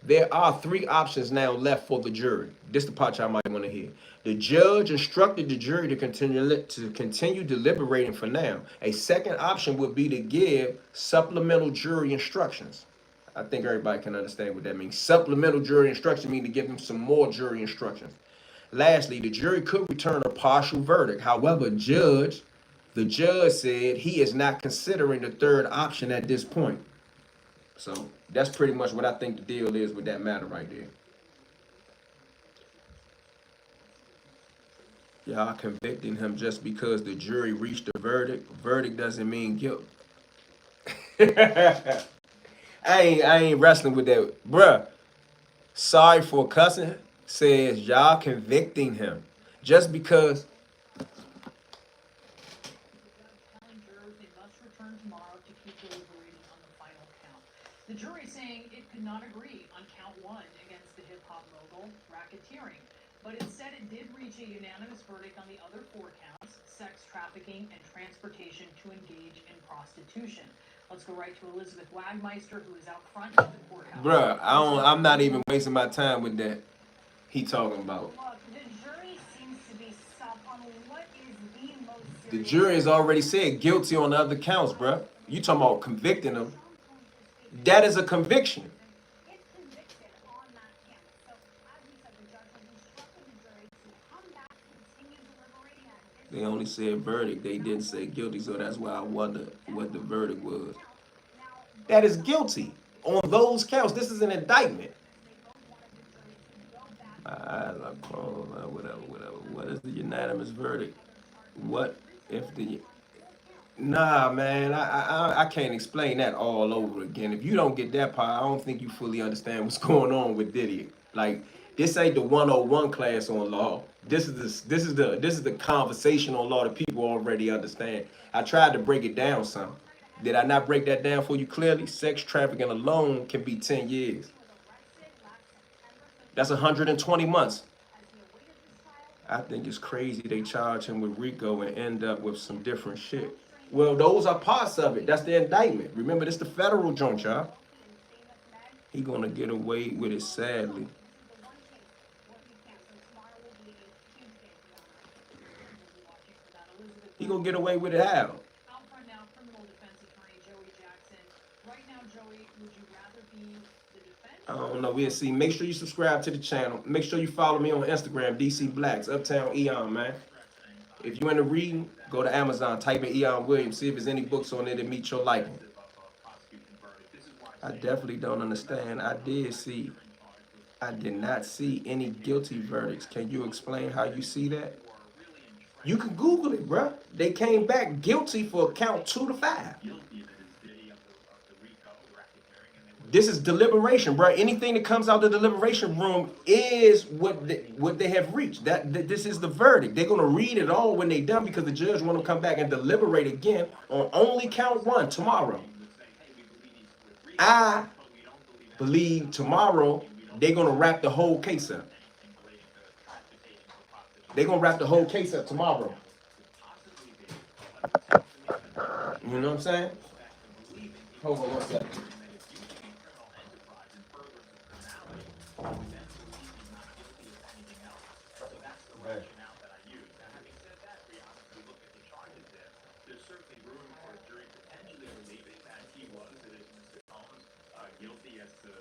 There are 3 options now left for the jury. This is the part y'all might want to hear. The judge instructed the jury to continue deliberating for now. A second option would be to give supplemental jury instructions. I think everybody can understand what that means. Supplemental jury instructions mean to give them some more jury instructions. Lastly, the jury could return a partial verdict. However, the judge said he is not considering the third option at this point. So that's pretty much what I think the deal is with that matter right there. Y'all convicting him just because the jury reached a verdict. Verdict doesn't mean guilt. I ain't wrestling with that, bruh. Sorry for cussing says y'all convicting him just because. Telling jurors they must return tomorrow to keep deliberating on the final count. The jury saying it could not agree on count one against the hip-hop mogul racketeering, but instead it did reach a unanimous verdict on the other four counts: sex trafficking and transportation to engage in prostitution. Let's go right to Elizabeth Wagmeister, who is out front at the courthouse. Bruh, I'm not even wasting my time with that. He talking about. Look, the jury seems to be stuck on what is the most The serious. jury has already said guilty on the other counts, bruh. You talking about convicting them? That is a conviction. If convicted on that count. So, as we said, the judge has instructed the jury to come back to continue deliberating on this. They only said verdict. They didn't say guilty, so that's why I wonder what the verdict was. That is guilty on those counts. This is an indictment. Whatever. What is the unanimous verdict? What if the... Nah, man, I can't explain that all over again. If you don't get that part, I don't think you fully understand what's going on with Diddy. Like, this ain't the 101 class on law. This is the conversation on law that people already understand. I tried to break it down some. Did I not break that down for you clearly? Sex trafficking alone can be 10 years. That's 120 months. I think it's crazy they charge him with RICO and end up with some different shit. Well, those are parts of it. That's the indictment. Remember, this the federal joint, y'all. He gonna get away with it, sadly. He gonna get away with it how? Out front now, criminal defense attorney Joey Jackson. Right now, Joey, would you rather be the defense? I don't know. We'll see. Make sure you subscribe to the channel. Make sure you follow me on Instagram, DC Blacks, Uptown Eon, man. If you're into reading, go to Amazon, type in Eon Williams, see if there's any books on there that meet your liking. I definitely don't understand. I did not see any guilty verdicts. Can you explain how you see that? You can Google it, bruh. They came back guilty for count 2 to 5. This is deliberation, bro. Anything that comes out the deliberation room is what they have reached. This is the verdict. They're gonna read it all when they're done because the judge want to come back and deliberate again on only count 1 tomorrow. I believe tomorrow they're gonna wrap the whole case up. They're gonna wrap the whole case up tomorrow. You know what I'm saying? Hold on one second. Guilty as to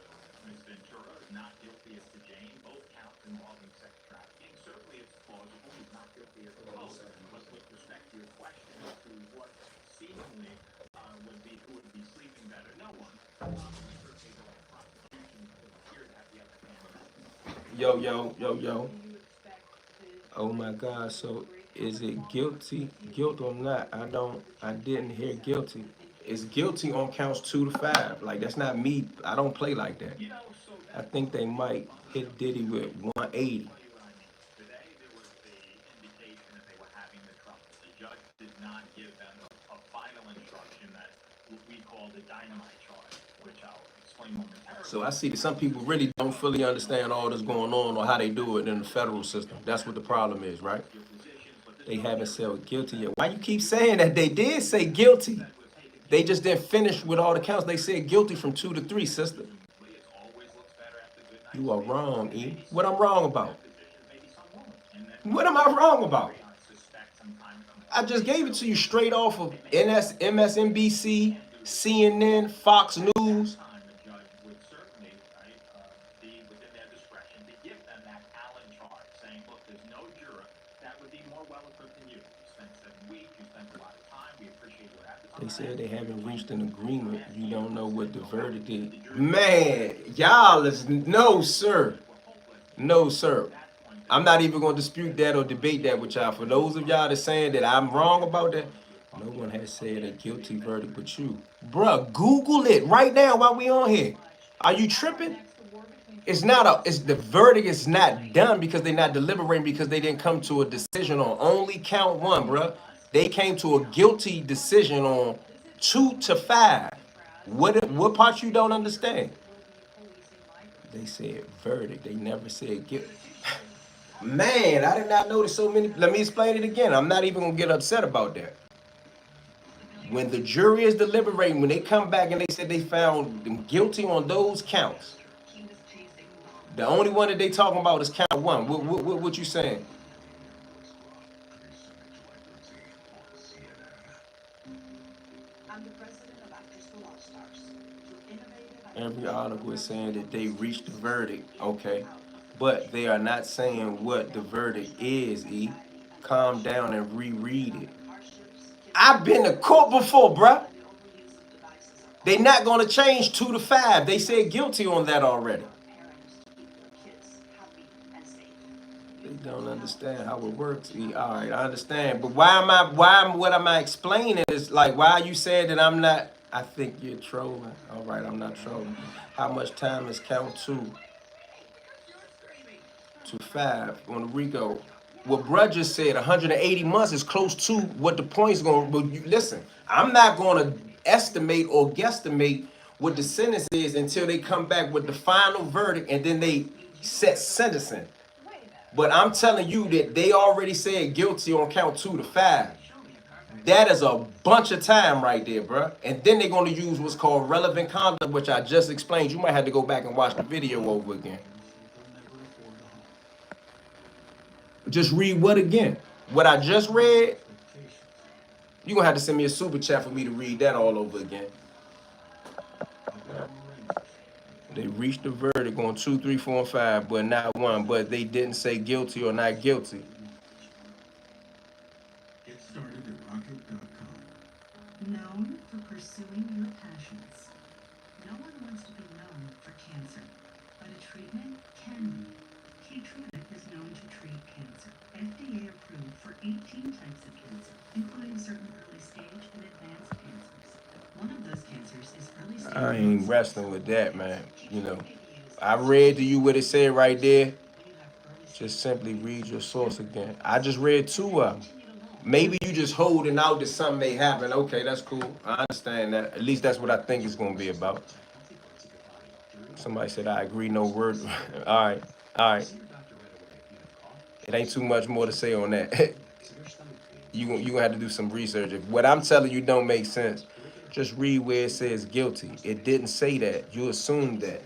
Ms. Ventura, not guilty as to Jane, both counts involving sex trafficking. Certainly it's plausible he's not guilty as to both. But with respect to your question as to what seemingly would be who would be sleeping better, no one. Certainly the prosecution appear to have the upper hand. Yo. Oh my God, so is it guilty or not? I didn't hear guilty. It's guilty on counts 2 to 5. Like, that's not me. I don't play like that. I think they might hit Diddy with 180. Today there was the indication that they were having the trouble. The judge did not give them a final instruction that we call the dynamite charge, which I'll explain momentarily. So I see that some people really don't fully understand all that's going on or how they do it in the federal system. That's what the problem is, right? They haven't said guilty yet. Why you keep saying that? They did say guilty. They just didn't finish with all the counts. They said guilty from 2 to 3, sister. You are wrong, E. What I'm wrong about? What am I wrong about? I just gave it to you straight off of MSNBC, CNN, Fox News. They said they haven't reached an agreement. You don't know what the verdict is. Man, y'all is no, sir. No, sir. I'm not even going to dispute that or debate that with y'all. For those of y'all that's saying that I'm wrong about that, no one has said a guilty verdict but you. Bruh, Google it right now while we on here. Are you tripping? It's not a. It's the verdict is not done because they're not deliberating because they didn't come to a decision on only count one, bruh. They came to a guilty decision on 2 to 5. What part you don't understand? They said verdict. They never said guilt. Man, I did not notice so many. Let me explain it again. I'm not even gonna get upset about that. When the jury is deliberating, when they come back and they said they found them guilty on those counts, the only one that they talking about is count one. What you saying? I'm the president of Actors for All Stars. Through innovative Every article is saying that they reached the verdict. Okay. But they are not saying what the verdict is, E. Calm down and reread it. I've been to court before, bruh. They not gonna change 2 to 5. They said guilty on that already. They don't understand how it works. E. All right, I understand. But what am I explaining is like, why you saying that I'm not, I think you're trolling. All right, I'm not trolling. How much time is count 2 to 5 on the RICO? What bruh just said, 180 months is close to what the point's going. But listen, I'm not going to estimate or guesstimate what the sentence is until they come back with the final verdict and then they set sentencing. But I'm telling you that they already said guilty on count 2 to 5. That is a bunch of time right there, bruh. And then they're going to use what's called relevant conduct, which I just explained. You might have to go back and watch the video over again. Just read what again? What I just read? You're going to have to send me a super chat for me to read that all over again. They reached the verdict on 2, 3, 4, and 5, but not 1. But they didn't say guilty or not guilty. Get started at rocket.com. Known for pursuing your passions. No one wants to be known for cancer, but a treatment can be. Keytruda is known to treat cancer. FDA approved for 18 types of cancer, including certain early stage and advanced cancers. One of those cancers is early stage. I ain't wrestling with that, man. You know, I read to you what it said right there. Just simply read your source again. I just read 2 of them. Maybe you just holding out that something may happen. Okay, that's cool. I understand that. At least that's what I think it's going to be about. Somebody said, I agree, no word. All right. All right. It ain't too much more to say on that. you gonna have to do some research. If what I'm telling you don't make sense, just read where it says guilty. It didn't say that. You assumed that.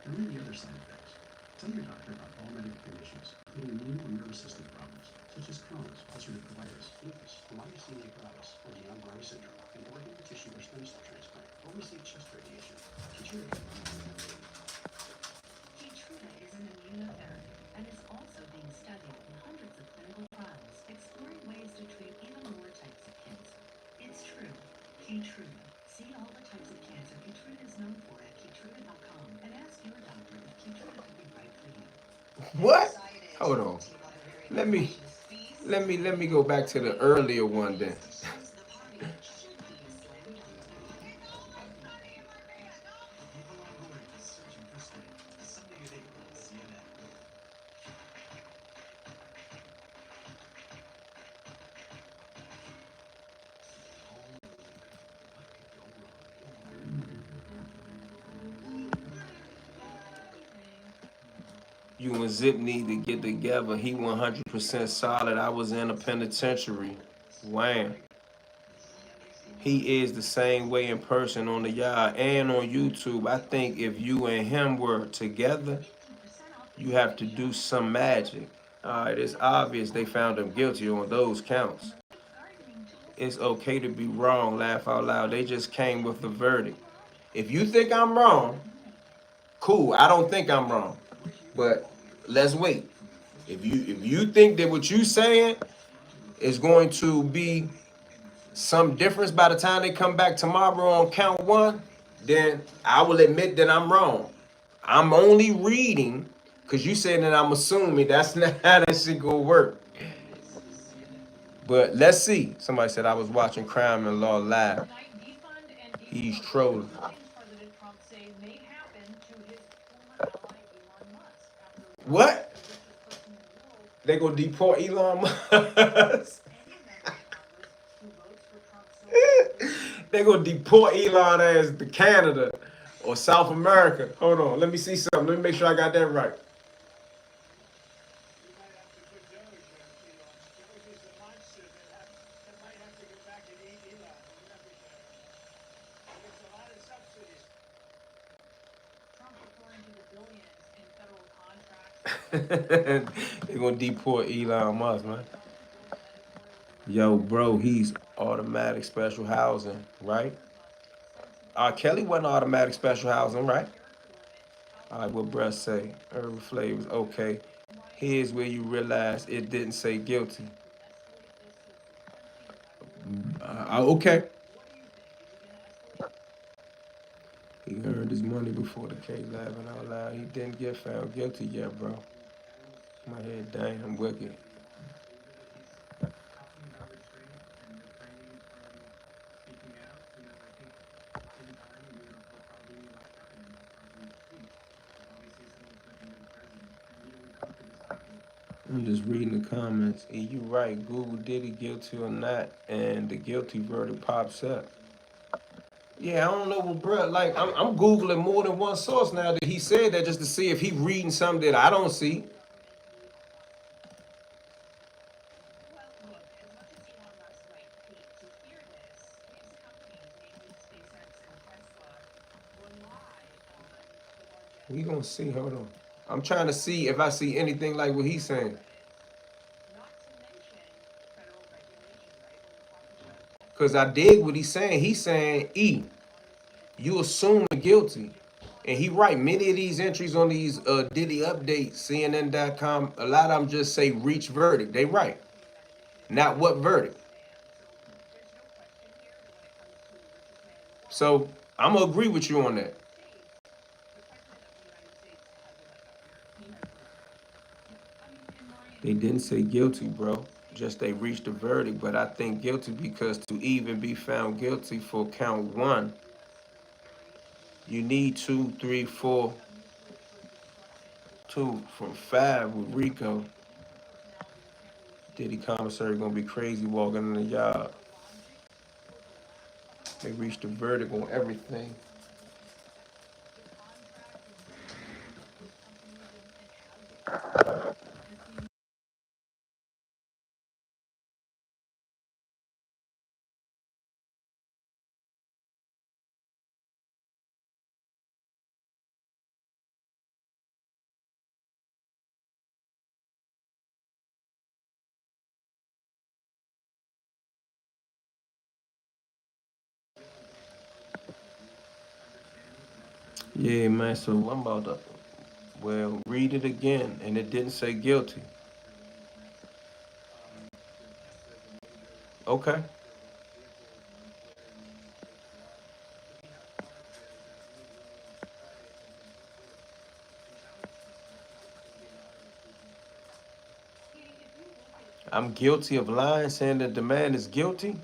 And then the other side effects. Tell your doctor about all medical conditions, including immune and nervous system problems, such as Crohn's, ulcerative colitis, lupus, myasthenia gravis, or Guillain-Barré syndrome, an organ, tissue, or stem cell transplant, or receive chest radiation. Keytruda is an immunotherapy and is also being studied in hundreds of clinical trials, exploring ways to treat even more types of cancer. It's true. Keytruda. See all the types of cancer Keytruda is known for at Keytruda.com and ask your doctor if Keytruda could be right for you. What? Hold on. Let me go back to the earlier one then. You and Zip need to get together. He 100% solid. I was in a penitentiary. Wham. He is the same way in person on the yard and on YouTube. I think if you and him were together, you have to do some magic. All right, it's obvious they found him guilty on those counts. It's okay to be wrong. Laugh out loud. They just came with the verdict. If you think I'm wrong, cool. I don't think I'm wrong. But let's wait. If you think that what you saying is going to be some difference by the time they come back tomorrow on count 1, then I will admit that I'm wrong. I'm only reading because you said that I'm assuming. That's not how that shit gonna work. But let's see. Somebody said I was watching Crime and Law live. Tonight, defund and He's defund trolling. things President Trump say may happen to his former ally Elon Musk after What? the richest person in the world, They gonna deport Elon Musk? any member of Congress who votes for Trump's so-called They gonna deport Elon as to Canada or South America. Hold on, let me see something. Let me make sure I got that right. You might have to put Doge on Elon. Doge is the monster that might have to go back and eat Elon. Remember that. He gets a lot of subsidies. Trump referring to the billions in federal contracts. They gonna deport Elon Musk, man. Yo, bro, he's automatic special housing, right? R. Kelly wasn't automatic special housing, right? All right, what Bruh say? Urban flavors, okay. Here's where you realize it didn't say guilty. Okay. He earned his money before the case, laughing out loud. He didn't get found guilty yet, bro. My head damn wicked. I'm just reading the comments. And you right, Google Diddy guilty or not, and the guilty verdict pops up. Yeah, I don't know what bruh, like, I'm Googling more than one source now that he said that just to see if he reading something that I don't see. Well, look, as much as Elon Musk might hate to hear this, his companies, namely SpaceX and Tesla, rely on the largest. We gonna see, hold on. I'm trying to see if I see anything like what he's saying. Not to mention federal regulation, right? When we're talking about Cause I dig what he's saying. He's saying, you assume guilty. And he right, many of these entries on these Diddy updates, CNN.com, a lot of them just say reach verdict. They right. Not what verdict. there's no question here that when it comes to the richest man in the world, So I'm gonna agree with you on that. the president of the United States has a leg up here. He has the upper hand. I mean, in my They didn't say guilty, bro. Just they reached a verdict, but I think guilty because to even be found guilty for count one, you need 2, 3, 4, 2 from 5 with RICO. Diddy commissary gonna be crazy walking in the yard. They reached a verdict on everything. Yeah, man. So I'm about to, well, read it again, and it didn't say guilty. Okay. I'm guilty of lying, saying that the man is guilty.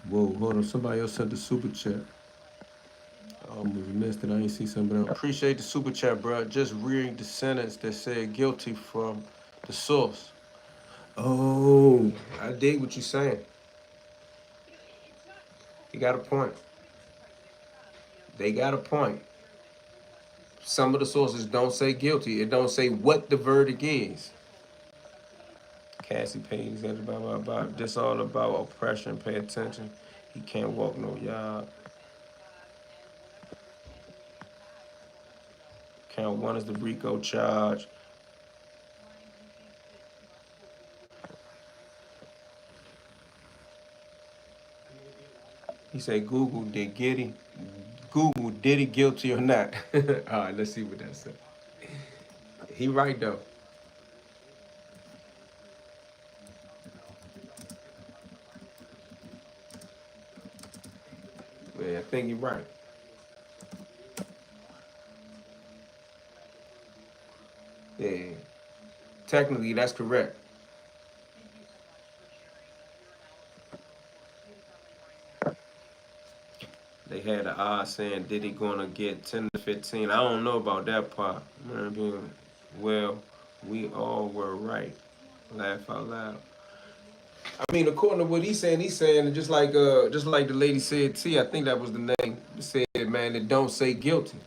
Whoa, hold on. Somebody else sent the super chat. I almost missed it. I ain't see something else. Appreciate the super chat, bro. Just reading the sentence that said guilty from the source. Oh, I dig what you're saying. You got a point. They got a point. Some of the sources don't say guilty. It don't say what the verdict is. Cassie Payne said blah blah blah. This all about oppression. Pay attention. He can't walk no yard. Count one is the RICO charge. He said Google did Giddy. Google Diddy guilty or not. All right, let's see what that said. He right though. Yeah, I think you're right. Yeah, technically that's correct. They had the odds saying Diddy gonna get 10 to 15. I don't know about that part. Well, we all were right. Laugh out loud. I mean, according to what he's saying just like the lady said, T, I think that was the name. Said, man, that don't say guilty.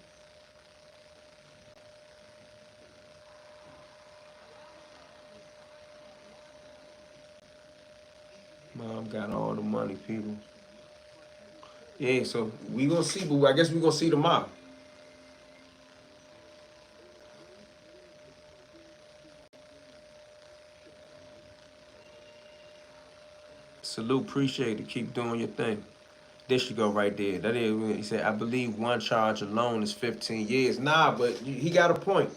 Mom got all the money, people. Yeah, so we gonna see, but I guess we gonna see tomorrow. Salute, appreciate it. Keep doing your thing. There you go right there. That is, he said, I believe one charge alone is 15 years. Nah, but he got a point.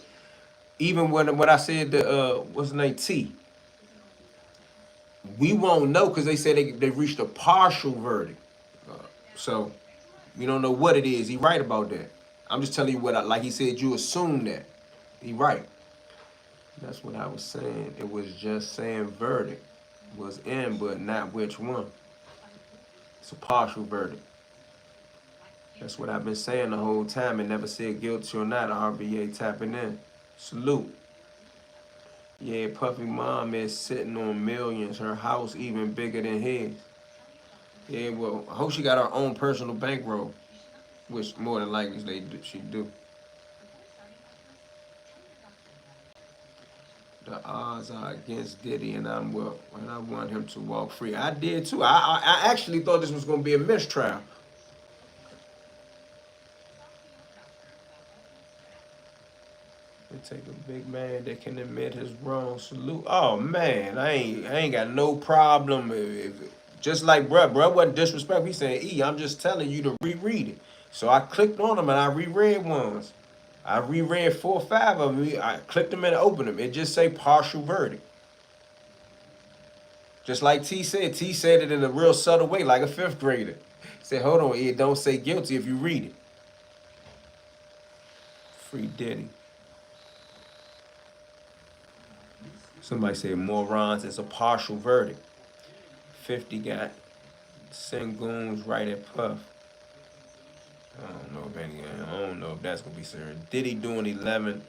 Even when I said the what's the name, T, we won't know because they said they reached a partial verdict. So we don't know what it is. He right about that. I'm just telling you like he said, you assume that. He right. That's what I was saying. It was just saying verdict was in, but not which one. It's a partial verdict. That's what I've been saying the whole time and never said guilty or not. RBA tapping in. Salute. Yeah, Puffy mom is sitting on millions. Her house even bigger than his. Yeah, well, I hope she got her own personal bankroll, which more than likely she do. The odds are against Diddy, and I want him to walk free. I did too. I actually thought this was gonna be a mistrial. It take a big man that can admit his wrong. Salute. Oh man, I ain't got no problem. Just like bruh wasn't disrespectful. He said, I'm just telling you to reread it. So I clicked on them and I reread ones. I reread 4 or 5 of them. I clicked them and opened them. It just say partial verdict. Just like T said it in a real subtle way, like a 5th grader. He said, hold on, it don't say guilty if you read it. Free Diddy. Somebody said morons, it's a partial verdict. 50 got send goons right at Puff. I don't know if that's gonna be certain. Diddy doing 11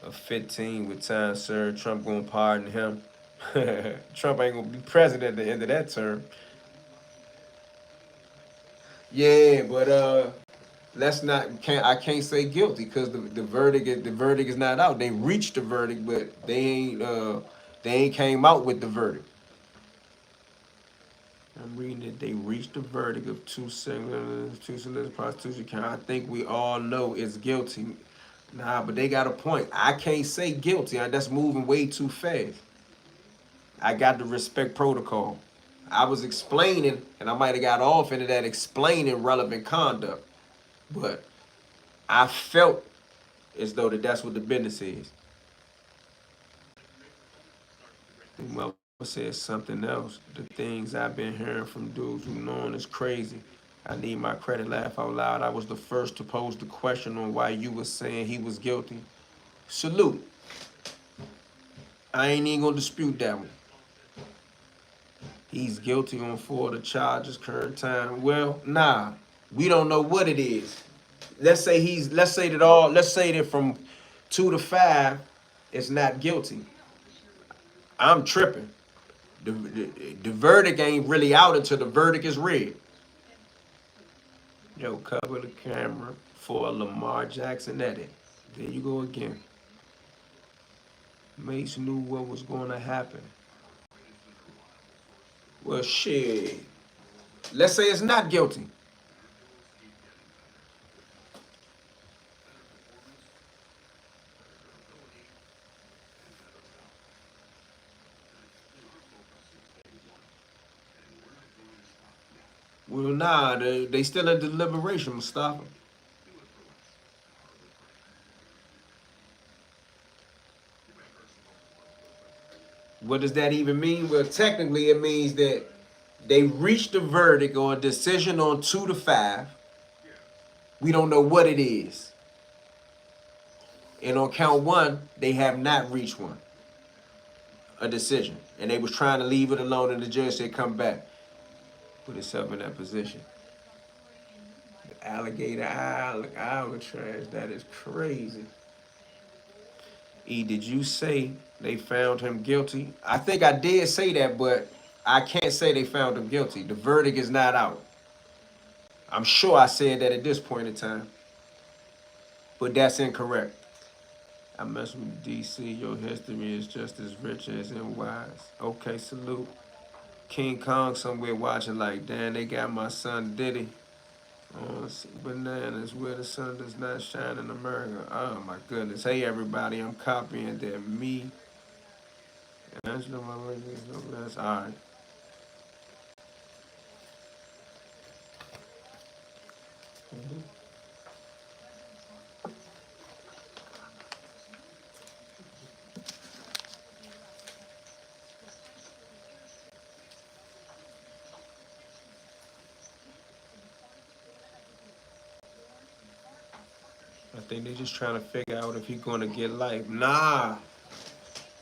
of 15 with time served. Trump gonna pardon him. Trump ain't gonna be president at the end of that term. Yeah, but I can't say guilty because the verdict is not out. They reached the verdict, but they ain't came out with the verdict. I'm reading it. They reached the verdict of two solicitors prostitution count. I think we all know it's guilty. Nah, but they got a point. I can't say guilty. That's moving way too fast. I got to respect protocol. I was explaining, and I might have got off into that explaining relevant conduct, but I felt as though that's what the business is. Well, said something else. The things I've been hearing from dudes who know is crazy. I need my credit. Laugh out loud. I was the first to pose the question on why you was saying he was guilty. Salute. I ain't even gonna dispute that one. He's guilty on 4 of the charges current time. Well, nah, we don't know what it is. Let's say that from 2 to 5, it's not guilty. I'm tripping. The verdict ain't really out until the verdict is read. Yo, cover the camera for a Lamar Jackson edit. There you go again. Mace knew what was going to happen. Well, shit. Let's say it's not guilty. Well, nah, they still in deliberation, Mustafa. What does that even mean? Well, technically, it means that they reached a verdict or a decision on 2 to 5. We don't know what it is. And on count 1, they have not reached one. A decision. And they was trying to leave it alone, and the judge said, come back. Put itself in that position. Alligator Alcatraz. That is crazy. E, did you say they found him guilty? I think I did say that, but I can't say they found him guilty. The verdict is not out. I'm sure I said that at this point in time, but that's incorrect. I mess with DC. Your history is just as rich as and wise. Okay, salute. King Kong somewhere watching like, damn, they got my son Diddy on bananas where the sun does not shine in America. Oh my goodness. Hey everybody, I'm copying that me. Angela, my that's all right. I think they're just trying to figure out if he's gonna get life. Nah,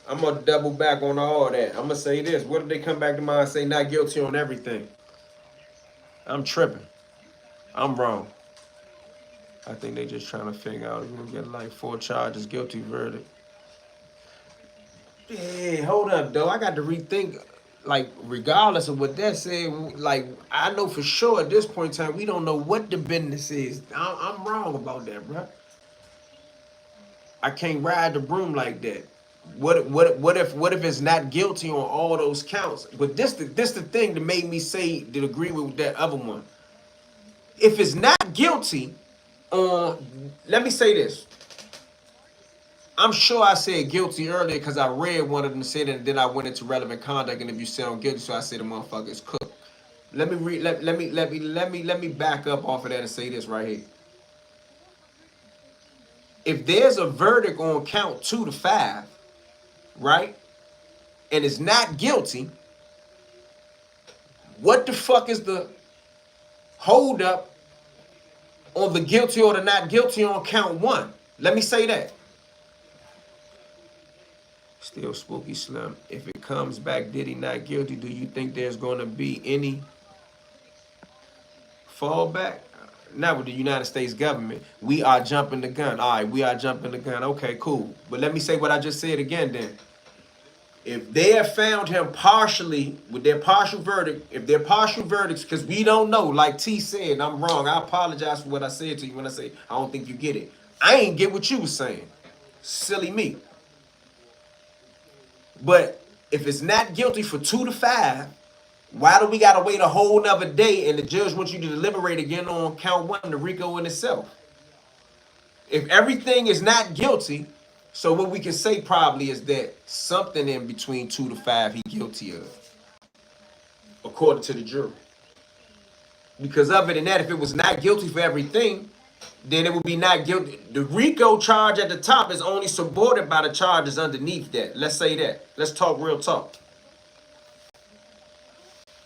I'm gonna double back on all that. I'm gonna say this. What if they come back tomorrow and say not guilty on everything? I'm tripping. I'm wrong. I think they just trying to figure out if we're gonna get like 4 charges, guilty verdict. Hey, hold up, though. I got to rethink. Like, regardless of what that said, like I know for sure at this point in time we don't know what the business is. I'm wrong about that, bro. I can't ride the broom like that. What if it's not guilty on all those counts? But this the thing that made me say to agree with that other one. If it's not guilty on, let me say this. I'm sure I said guilty earlier because I read one of them said it, and then I went into relevant conduct. And if you sound guilty, so I said the motherfucker is cooked. Let me read. Let me back up off of that and say this right here. If there's a verdict on count 2 to 5, right, and it's not guilty, what the fuck is the hold up on the guilty or the not guilty on count 1? Let me say that. Still spooky Slim. If it comes back Diddy not guilty, do you think there's going to be any fallback? Not with the United States government. We are jumping the gun. All right, we are jumping the gun. Okay, cool. But let me say what I just said again then. If they have found him partially with their partial verdict, if they're partial verdicts, because we don't know, like T said, and I'm wrong. I apologize for what I said to you when I say I don't think you get it. I ain't get what you was saying. Silly me. But if it's not guilty for 2 to 5, why do we gotta wait a whole nother day and the judge wants you to deliberate again on count 1, the RICO in itself? If everything is not guilty, so what we can say probably is that something in between 2 to 5 he guilty of, according to the jury. Because other than that, if it was not guilty for everything, then it would be not guilty. The RICO charge at the top is only supported by the charges underneath that. Let's say that. Let's talk real talk.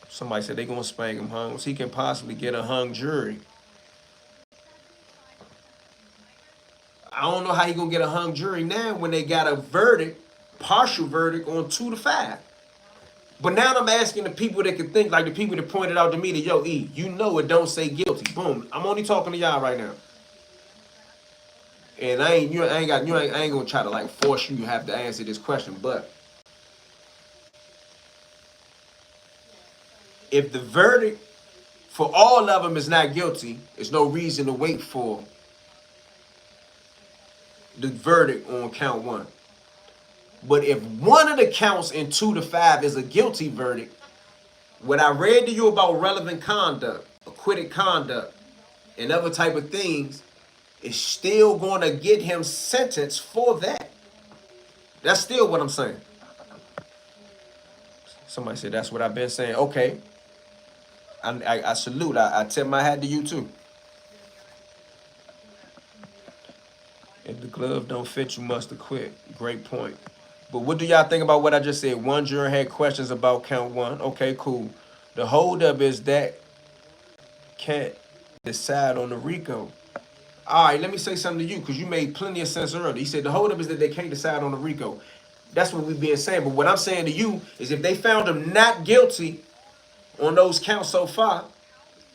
Somebody said they're going to spank him hung. So he can possibly get a hung jury. I don't know how he going to get a hung jury now when they got a verdict, partial verdict on 2 to 5. But now I'm asking the people that can think, like the people that pointed out to me that, yo, E, you know it don't say guilty. Boom. I'm only talking to y'all right now. And I ain't gonna try to like force you to have to answer this question, but if the verdict for all of them is not guilty, there's no reason to wait for the verdict on count 1. But if one of the counts in 2 to 5 is a guilty verdict, what I read to you about relevant conduct, acquitted conduct, and other type of things, is still going to get him sentenced for that. That's still what I'm saying. Somebody said that's what I've been saying. Okay. I salute. I tip my hat to you too. If the glove don't fit, you must acquit. Great point. But what do y'all think about what I just said? One juror had questions about count 1. Okay, cool. The holdup is that can't decide on the RICO. All right, let me say something to you because you made plenty of sense earlier. He said the holdup is that they can't decide on the RICO. That's what we've been saying. But what I'm saying to you is if they found him not guilty on those counts so far,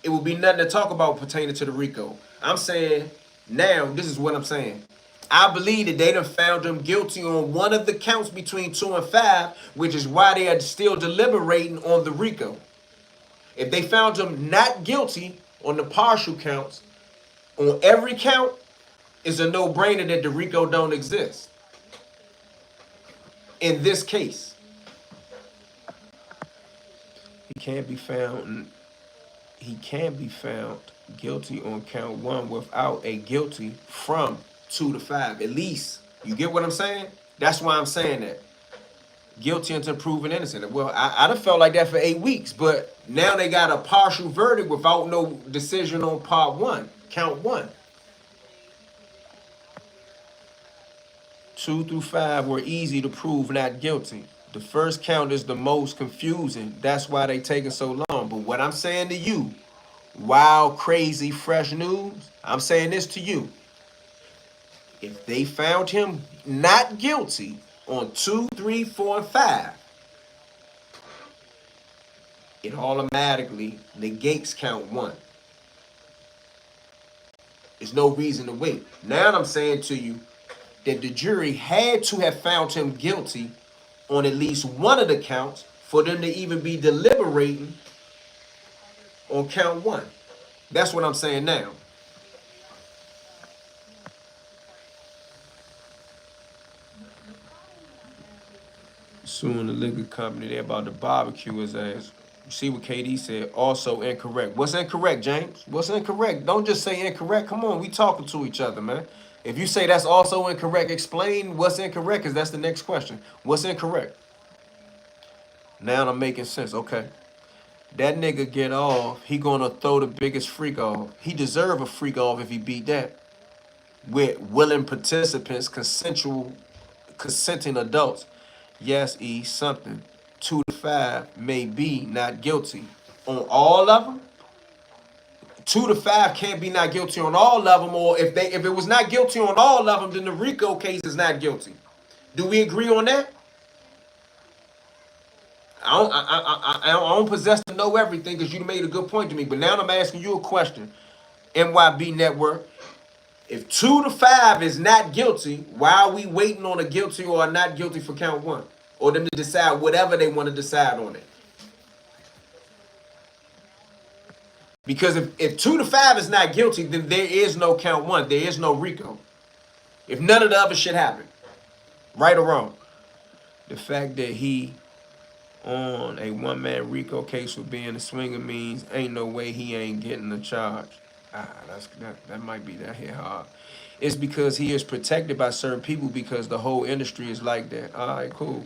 it would be nothing to talk about pertaining to the RICO. I'm saying now, this is what I'm saying. I believe that they done found him guilty on one of the counts between 2 and 5, which is why they are still deliberating on the RICO. If they found him not guilty on the partial counts, on every count, it's a no-brainer that the RICO don't exist. In this case, he can't be found guilty on count 1 without a guilty from 2 to 5. At least, you get what I'm saying? That's why I'm saying that. Guilty until proven innocent. Well, I done felt like that for 8 weeks, but now they got a partial verdict without no decision on part 1, count 1. 2 through 5 were easy to prove not guilty. The first count is the most confusing. That's why they taking so long. But what I'm saying to you, wild, crazy, fresh news, I'm saying this to you. If they found him not guilty on 2, 3, 4, and 5, it automatically negates count 1. There's no reason to wait. Now I'm saying to you that the jury had to have found him guilty on at least one of the counts for them to even be deliberating on count 1. That's what I'm saying now. Suing the liquor company, they're about to barbecue his ass. You see what KD said? Also incorrect. What's incorrect, James? What's incorrect? Don't just say incorrect. Come on, we talking to each other, man. If you say that's also incorrect, explain what's incorrect, because that's the next question. What's incorrect? Now I'm making sense. Okay. That nigga get off, he gonna throw the biggest freak off. He deserve a freak off if he beat that. With willing participants, consenting adults. Yes, E, something. 2 to 5 may be not guilty. On all of them? 2 to 5 can't be not guilty on all of them, or if it was not guilty on all of them, then the RICO case is not guilty. Do we agree on that? I don't possess to know everything because you made a good point to me, but now I'm asking you a question. MYB Network, if 2 to 5 is not guilty, why are we waiting on a guilty or a not guilty for count 1? Or them to decide whatever they want to decide on it? Because if 2 to 5 is not guilty, then there is no count 1. There is no RICO. If none of the other shit happened, right or wrong. The fact that he on a one-man RICO case for being a swinger means ain't no way he ain't getting a charge. That might be that hit hard. It's because he is protected by certain people because the whole industry is like that. All right, cool.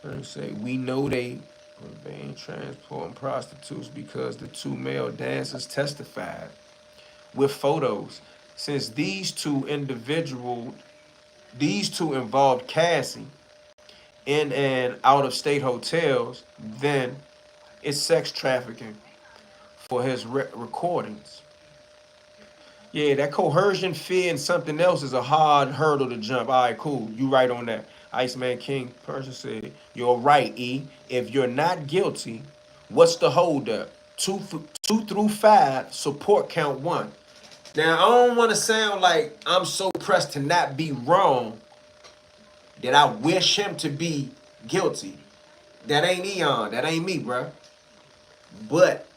Let me say, we know they were being transporting prostitutes because the 2 male dancers testified with photos. Since these two involved Cassie in and out of state hotels, then it's sex trafficking for his recordings. Yeah, that coercion, fear, and something else is a hard hurdle to jump. All right, cool. You right on that. Iceman King person said, you're right, E. If you're not guilty, what's the holdup? 2 through 5 support count 1. Now, I don't want to sound like I'm so pressed to not be wrong that I wish him to be guilty. That ain't Eon. That ain't me, bro. But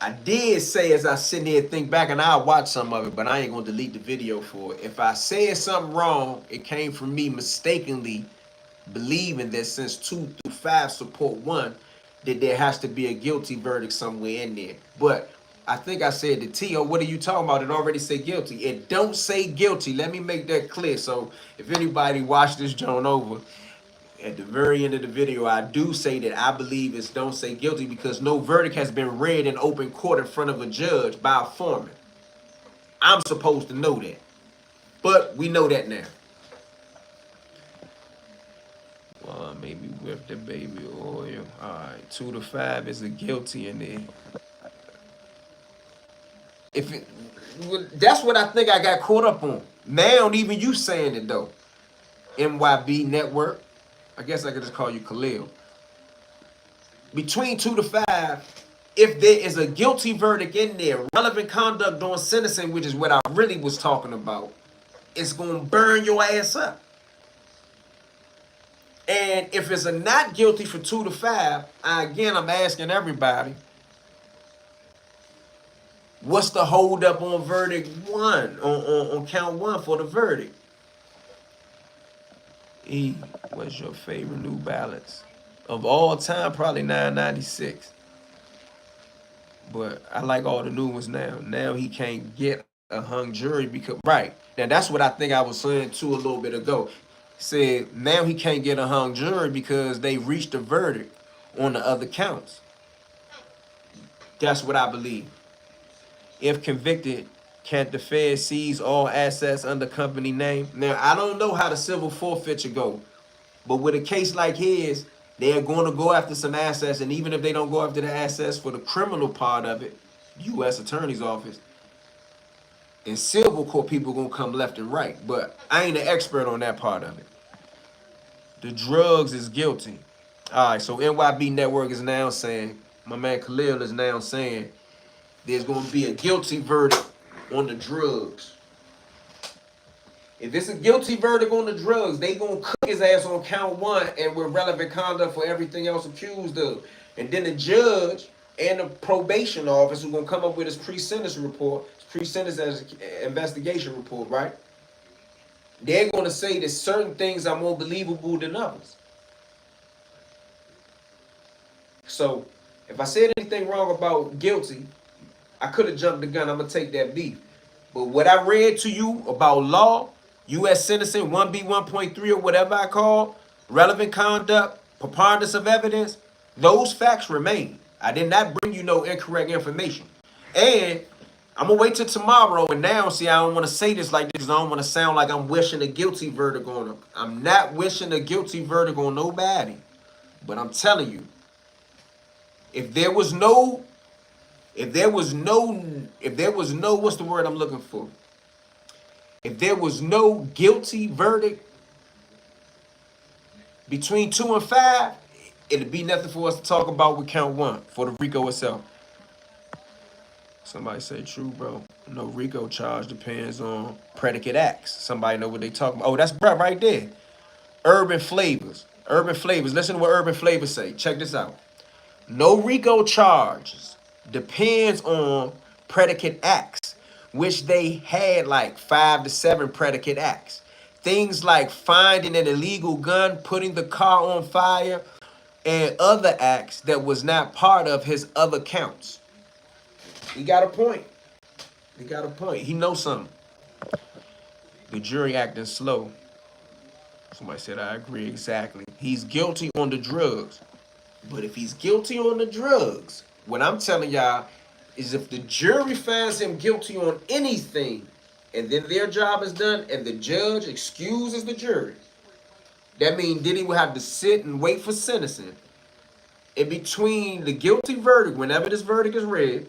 I did say, as I sit here and think back, and I'll watch some of it, but I ain't going to delete the video for it. If I said something wrong, it came from me mistakenly believing that since 2 through 5 support 1, that there has to be a guilty verdict somewhere in there. But I think I said to T.O., what are you talking about? It already say guilty. It don't say guilty. Let me make that clear. So if anybody watched this joint over, at the very end of the video, I do say that I believe it's don't say guilty because no verdict has been read in open court in front of a judge by a foreman. I'm supposed to know that. But we know that now. Well, maybe whip the baby oil. All right, 2 to 5 is a guilty in there. That's what I think I got caught up on. Now, even you saying it though. MYB Network. I guess I could just call you Khalil. between 2 to 5, if there is a guilty verdict in there, relevant conduct during sentencing, which is what I really was talking about, it's going to burn your ass up. And if it's a not guilty for 2 to 5, again, I'm asking everybody, what's the hold up on verdict 1, on count 1 for the verdict? E, what's your favorite New Balance? Of all time, probably 996. But I like all the new ones now. Now he can't get a hung jury because, right. Now that's what I think I was saying too a little bit ago. Said now he can't get a hung jury because they reached a verdict on the other counts. That's what I believe. If convicted, can't the Fed seize all assets under company name? Now I don't know how the civil forfeiture go, but with a case like his, they're going to go after some assets, and even if they don't go after the assets for the criminal part of it, U.S. Attorney's Office, in civil court, people going to come left and right. But I ain't an expert on that part of it. The drugs is guilty. All right, so NYB Network is now saying, my man Khalil is now saying, there's going to be a guilty verdict on the drugs. If it's a guilty verdict on the drugs, they gonna cook his ass on count 1 and with relevant conduct for everything else accused of. And then the judge and the probation officer gonna come up with his pre-sentence report, pre-sentence investigation report, right? They're gonna say that certain things are more believable than others. So if I said anything wrong about guilty, I could have jumped the gun. I'm gonna take that beef. But what I read to you about law, U.S. Sentencing 1B 1.3 or whatever I call, relevant conduct, preponderance of evidence, those facts remain. I did not bring you no incorrect information. And I'm going to wait till tomorrow. And now, see, I don't want to say this like this. I don't want to sound like I'm wishing a guilty verdict on them. I'm not wishing a guilty verdict on nobody. But I'm telling you, if there was no, what's the word I'm looking for? If there was no guilty verdict between 2 and 5, it'd be nothing for us to talk about with count 1 for the RICO itself. Somebody say true, bro. No, RICO charge depends on predicate acts. Somebody know what they talking about. Oh, that's right there. Urban flavors. Urban flavors. Listen to what urban flavors say. Check this out. No RICO charges depends on predicate acts, which they had like 5 to 7 predicate acts. Things like finding an illegal gun, putting the car on fire, and other acts that was not part of his other counts. He got a point. He got a point. He knows something. The jury acting slow. Somebody said, I agree exactly. He's guilty on the drugs. But if he's guilty on the drugs, what I'm telling y'all is if the jury finds him guilty on anything, and then their job is done, and the judge excuses the jury, that means Diddy will have to sit and wait for sentencing. In between the guilty verdict, whenever this verdict is read,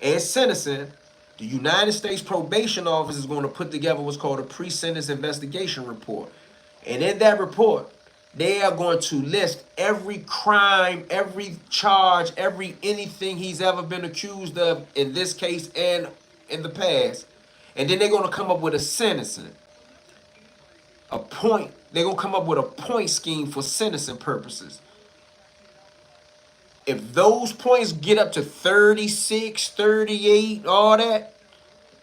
and sentencing, the United States Probation Office is going to put together what's called a pre-sentence investigation report. And in that report, they are going to list every crime, every charge, anything he's ever been accused of in this case and in the past. And then they're going to come up with a sentencing. They're going to come up with a point scheme for sentencing purposes. If those points get up to 36, 38, all that,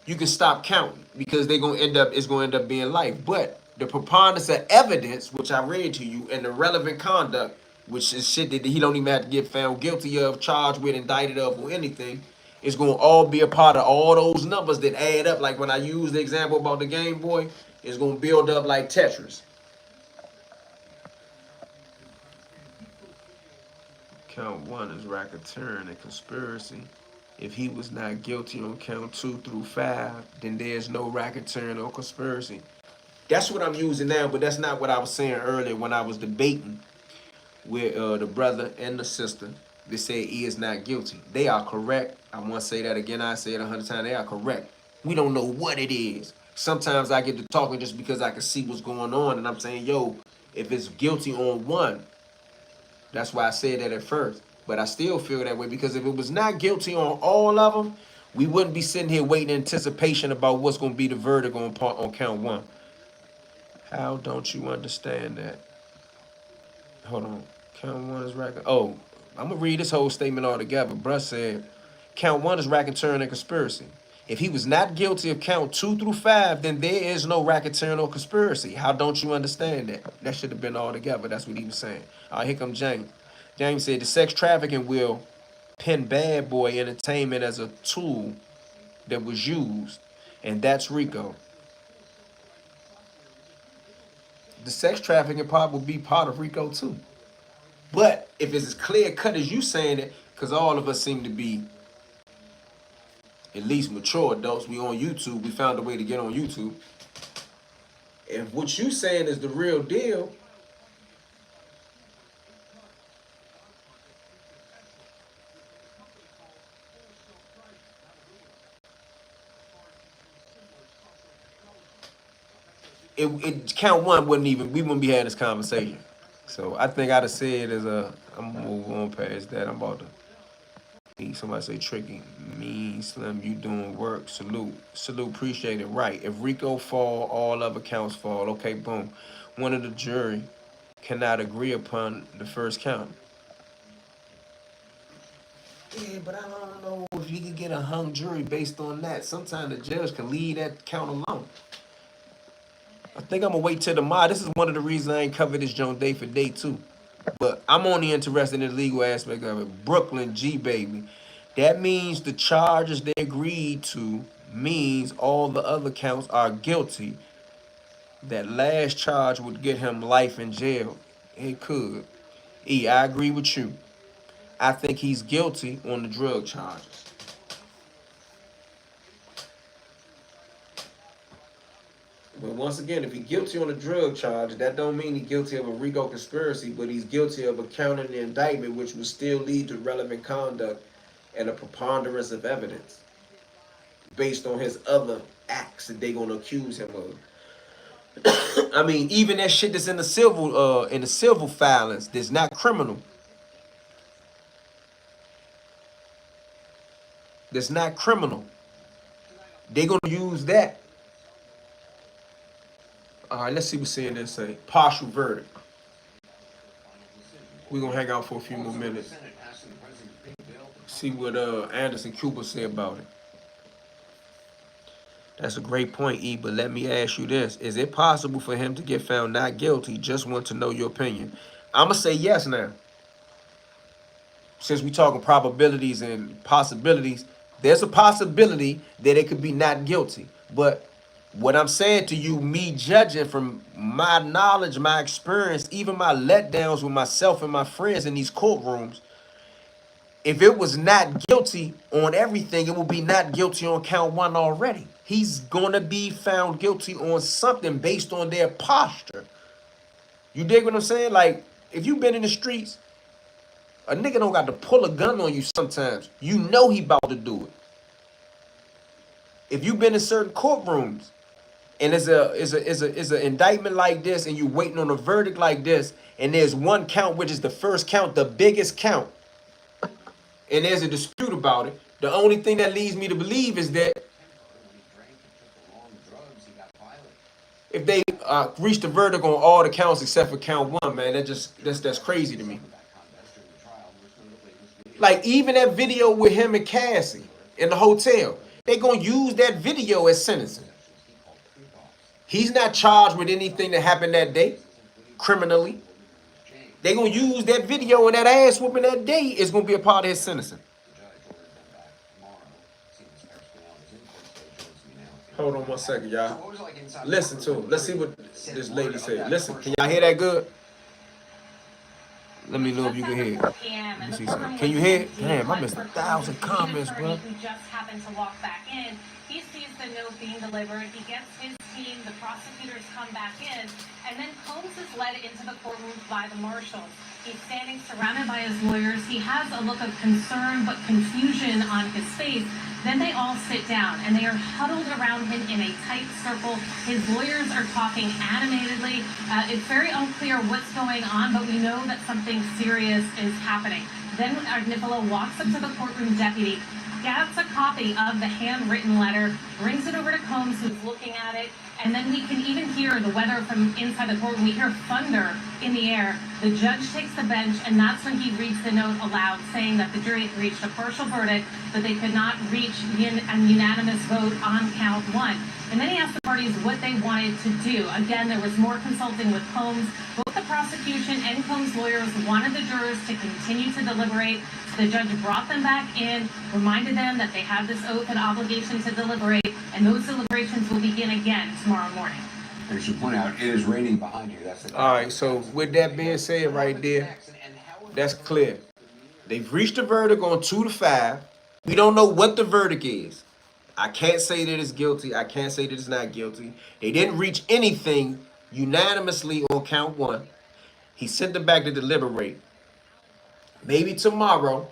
you can stop counting because it's going to end up being life. But the preponderance of evidence, which I read to you, and the relevant conduct, which is shit that he don't even have to get found guilty of, charged with, indicted of, or anything, is going to all be a part of all those numbers that add up. Like when I use the example about the Game Boy, it's going to build up like Tetris. Count 1 is racketeering and conspiracy. If he was not guilty on count 2 through 5, then there's no racketeering or conspiracy. That's what I'm using now, but that's not what I was saying earlier when I was debating with the brother and the sister. They say he is not guilty. They are correct. I want to say that again. I say it 100 times. They are correct. We don't know what it is. Sometimes I get to talking just because I can see what's going on, and I'm saying, yo, if it's guilty on 1, that's why I said that at first. But I still feel that way because if it was not guilty on all of them, we wouldn't be sitting here waiting in anticipation about what's going to be the verdict on count one. How don't you understand that? Hold on. Count one is racketeering. Oh, I'm going to read this whole statement all together. Bruh said, count one is racketeering and conspiracy. If he was not guilty of count 2 through 5, then there is no racketeering or conspiracy. How don't you understand that? That should have been all together. That's what he was saying. All right, here comes James. James said the sex trafficking will pin bad boy entertainment as a tool that was used, and that's RICO. The sex trafficking part would be part of RICO too. But if it's as clear cut as you saying it, because all of us seem to be at least mature adults, we on YouTube, we found a way to get on YouTube. If what you saying is the real deal, it count one we wouldn't be having this conversation. So I think I'd have said I'm gonna move on past that. I'm about to need somebody say tricky. Mean Slim, you doing work. Salute. Appreciate it. Right. If RICO fall, all other counts fall. Okay, boom. One of the jury cannot agree upon the first count. Yeah, but I don't know if you can get a hung jury based on that. Sometimes the judge can leave that count alone. I think I'm gonna wait till tomorrow. This is one of the reasons I ain't covered this joint day for day 2. But I'm only interested in the legal aspect of it. Brooklyn G baby. That means the charges they agreed to means all the other counts are guilty. That last charge would get him life in jail. It could. I agree with you. I think he's guilty on the drug charges. But once again, if he's guilty on a drug charge, that don't mean he's guilty of a RICO conspiracy, but he's guilty of a count in the indictment, which would still lead to relevant conduct and a preponderance of evidence based on his other acts that they're gonna accuse him of. I mean, even that shit that's in the civil filings that's not criminal. That's not criminal. They're gonna use that. All right, let's see what CNN say. Partial verdict. We're gonna hang out for a few more minutes. See what Anderson Cooper say about it. That's a great point, E, but let me ask you this. Is it possible for him to get found not guilty? Just want to know your opinion. I'm going to say yes now. Since we talking probabilities and possibilities, there's a possibility that it could be not guilty. But what I'm saying to you, me judging from my knowledge, my experience, even my letdowns with myself and my friends in these courtrooms, if it was not guilty on everything, it would be not guilty on count 1 already. He's going to be found guilty on something based on their posture. You dig what I'm saying? Like, if you've been in the streets, a nigga don't got to pull a gun on you sometimes. You know he about to do it. If you've been in certain courtrooms and it's an indictment like this and you're waiting on a verdict like this and there's one count, which is the first count, the biggest count, and there's a dispute about it, the only thing that leads me to believe is that if they reach the verdict on all the counts except for count 1, man, that's crazy to me. Like, even that video with him and Cassie in the hotel, they gonna use that video as sentencing. He's not charged with anything that happened that day, criminally. They gonna use that video and that ass whooping that day is gonna be a part of his sentencing. Hold on 1 second, y'all. Listen to him. Let's see what this lady said. Listen, can y'all hear that good? Let me know if you can hear it. Let me see something. Can you hear it? Damn, I missed 1,000 comments, bro. Who just happened to walk back in. He sees the note being delivered. He gets his team, the prosecutors come back in, and then Combs is led into the courtroom by the marshals. He's standing surrounded by his lawyers. He has a look of concern but confusion on his face. Then they all sit down, and they are huddled around him in a tight circle. His lawyers are talking animatedly. It's very unclear what's going on, but we know that something serious is happening. Then Nicola walks up to the courtroom deputy, gets a copy of the handwritten letter, brings it over to Combs, who's looking at it, and then we can even hear the weather from inside the courtroom. We hear thunder in the air. The judge takes the bench, and that's when he reads the note aloud, saying that the jury had reached a partial verdict, that they could not reach a unanimous vote on count one. And then he asked the parties what they wanted to do. Again, there was more consulting with Combs. Both the prosecution and Combs' lawyers wanted the jurors to continue to deliberate. So the judge brought them back in, reminded them that they had this oath and obligation to deliberate, and those deliberations will begin again tomorrow morning. And I should point out, it is raining behind you. That's the All right, so with that being said right there, that's clear. They've reached a verdict on 2 to 5. We don't know what the verdict is. I can't say that it's guilty. I can't say that it's not guilty. They didn't reach anything unanimously on count 1. He sent them back to deliberate. Maybe tomorrow.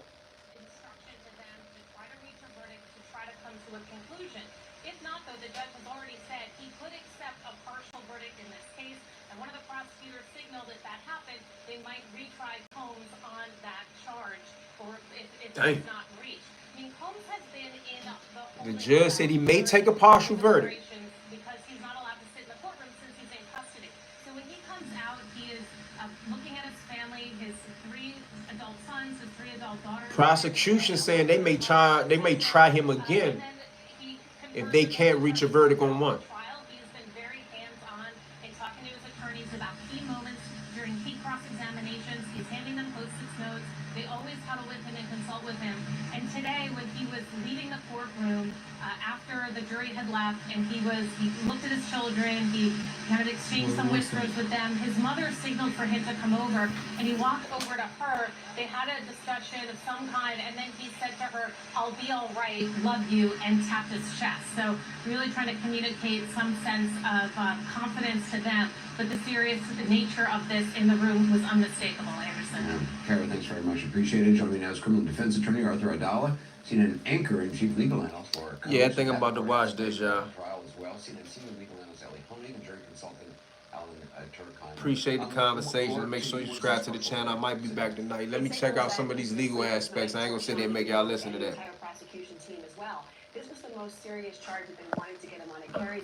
Instruction to them to try to reach a verdict, to try to come to a conclusion. If not, though, the judge has already said he could accept a partial verdict in this case, and one of the prosecutors signaled if that happened, they might retry Combs on that charge, or if it's not reached. I mean, Combs has been in The judge said he may take a partial verdict. because he's not allowed to sit in the courtroom since he's in custody. So when he comes out, he is looking at his family, his 3 adult sons, his 3 adult daughters. Prosecution saying they may try him again if they can't reach a verdict on 1. He's been very hands-on in talking to his attorneys about key moments during key cross-examinations. He's handing them post-it notes. They always huddle with him and consult with him. And today, when he was leaving the courtroom after the jury had left, and he looked at his children, he kind of exchanged some whispers with them. His mother signaled for him to come over, and he walked over to her. They had a discussion of some kind, and then he said to her, "I'll be all right, love you," and tapped his chest. So really trying to communicate some sense of confidence to them. But the serious nature of this in the room was unmistakable, Anderson. Kara, thanks very much. Appreciate it. Joining me now is criminal defense attorney Arthur Adala, CNN anchor and chief legal analyst for Yeah, I think I'm about to watch this, y'all. Trial as well. CNN senior legal analyst Ellie Honig and jury consultant Alan Turkheim. Appreciate the conversation. Make sure you subscribe to the channel. I might be back tonight. Let me check out some of these legal aspects. I ain't gonna sit here and make y'all listen to that. Prosecution team as well. This was the most serious charge we've been wanting to get him on. It carries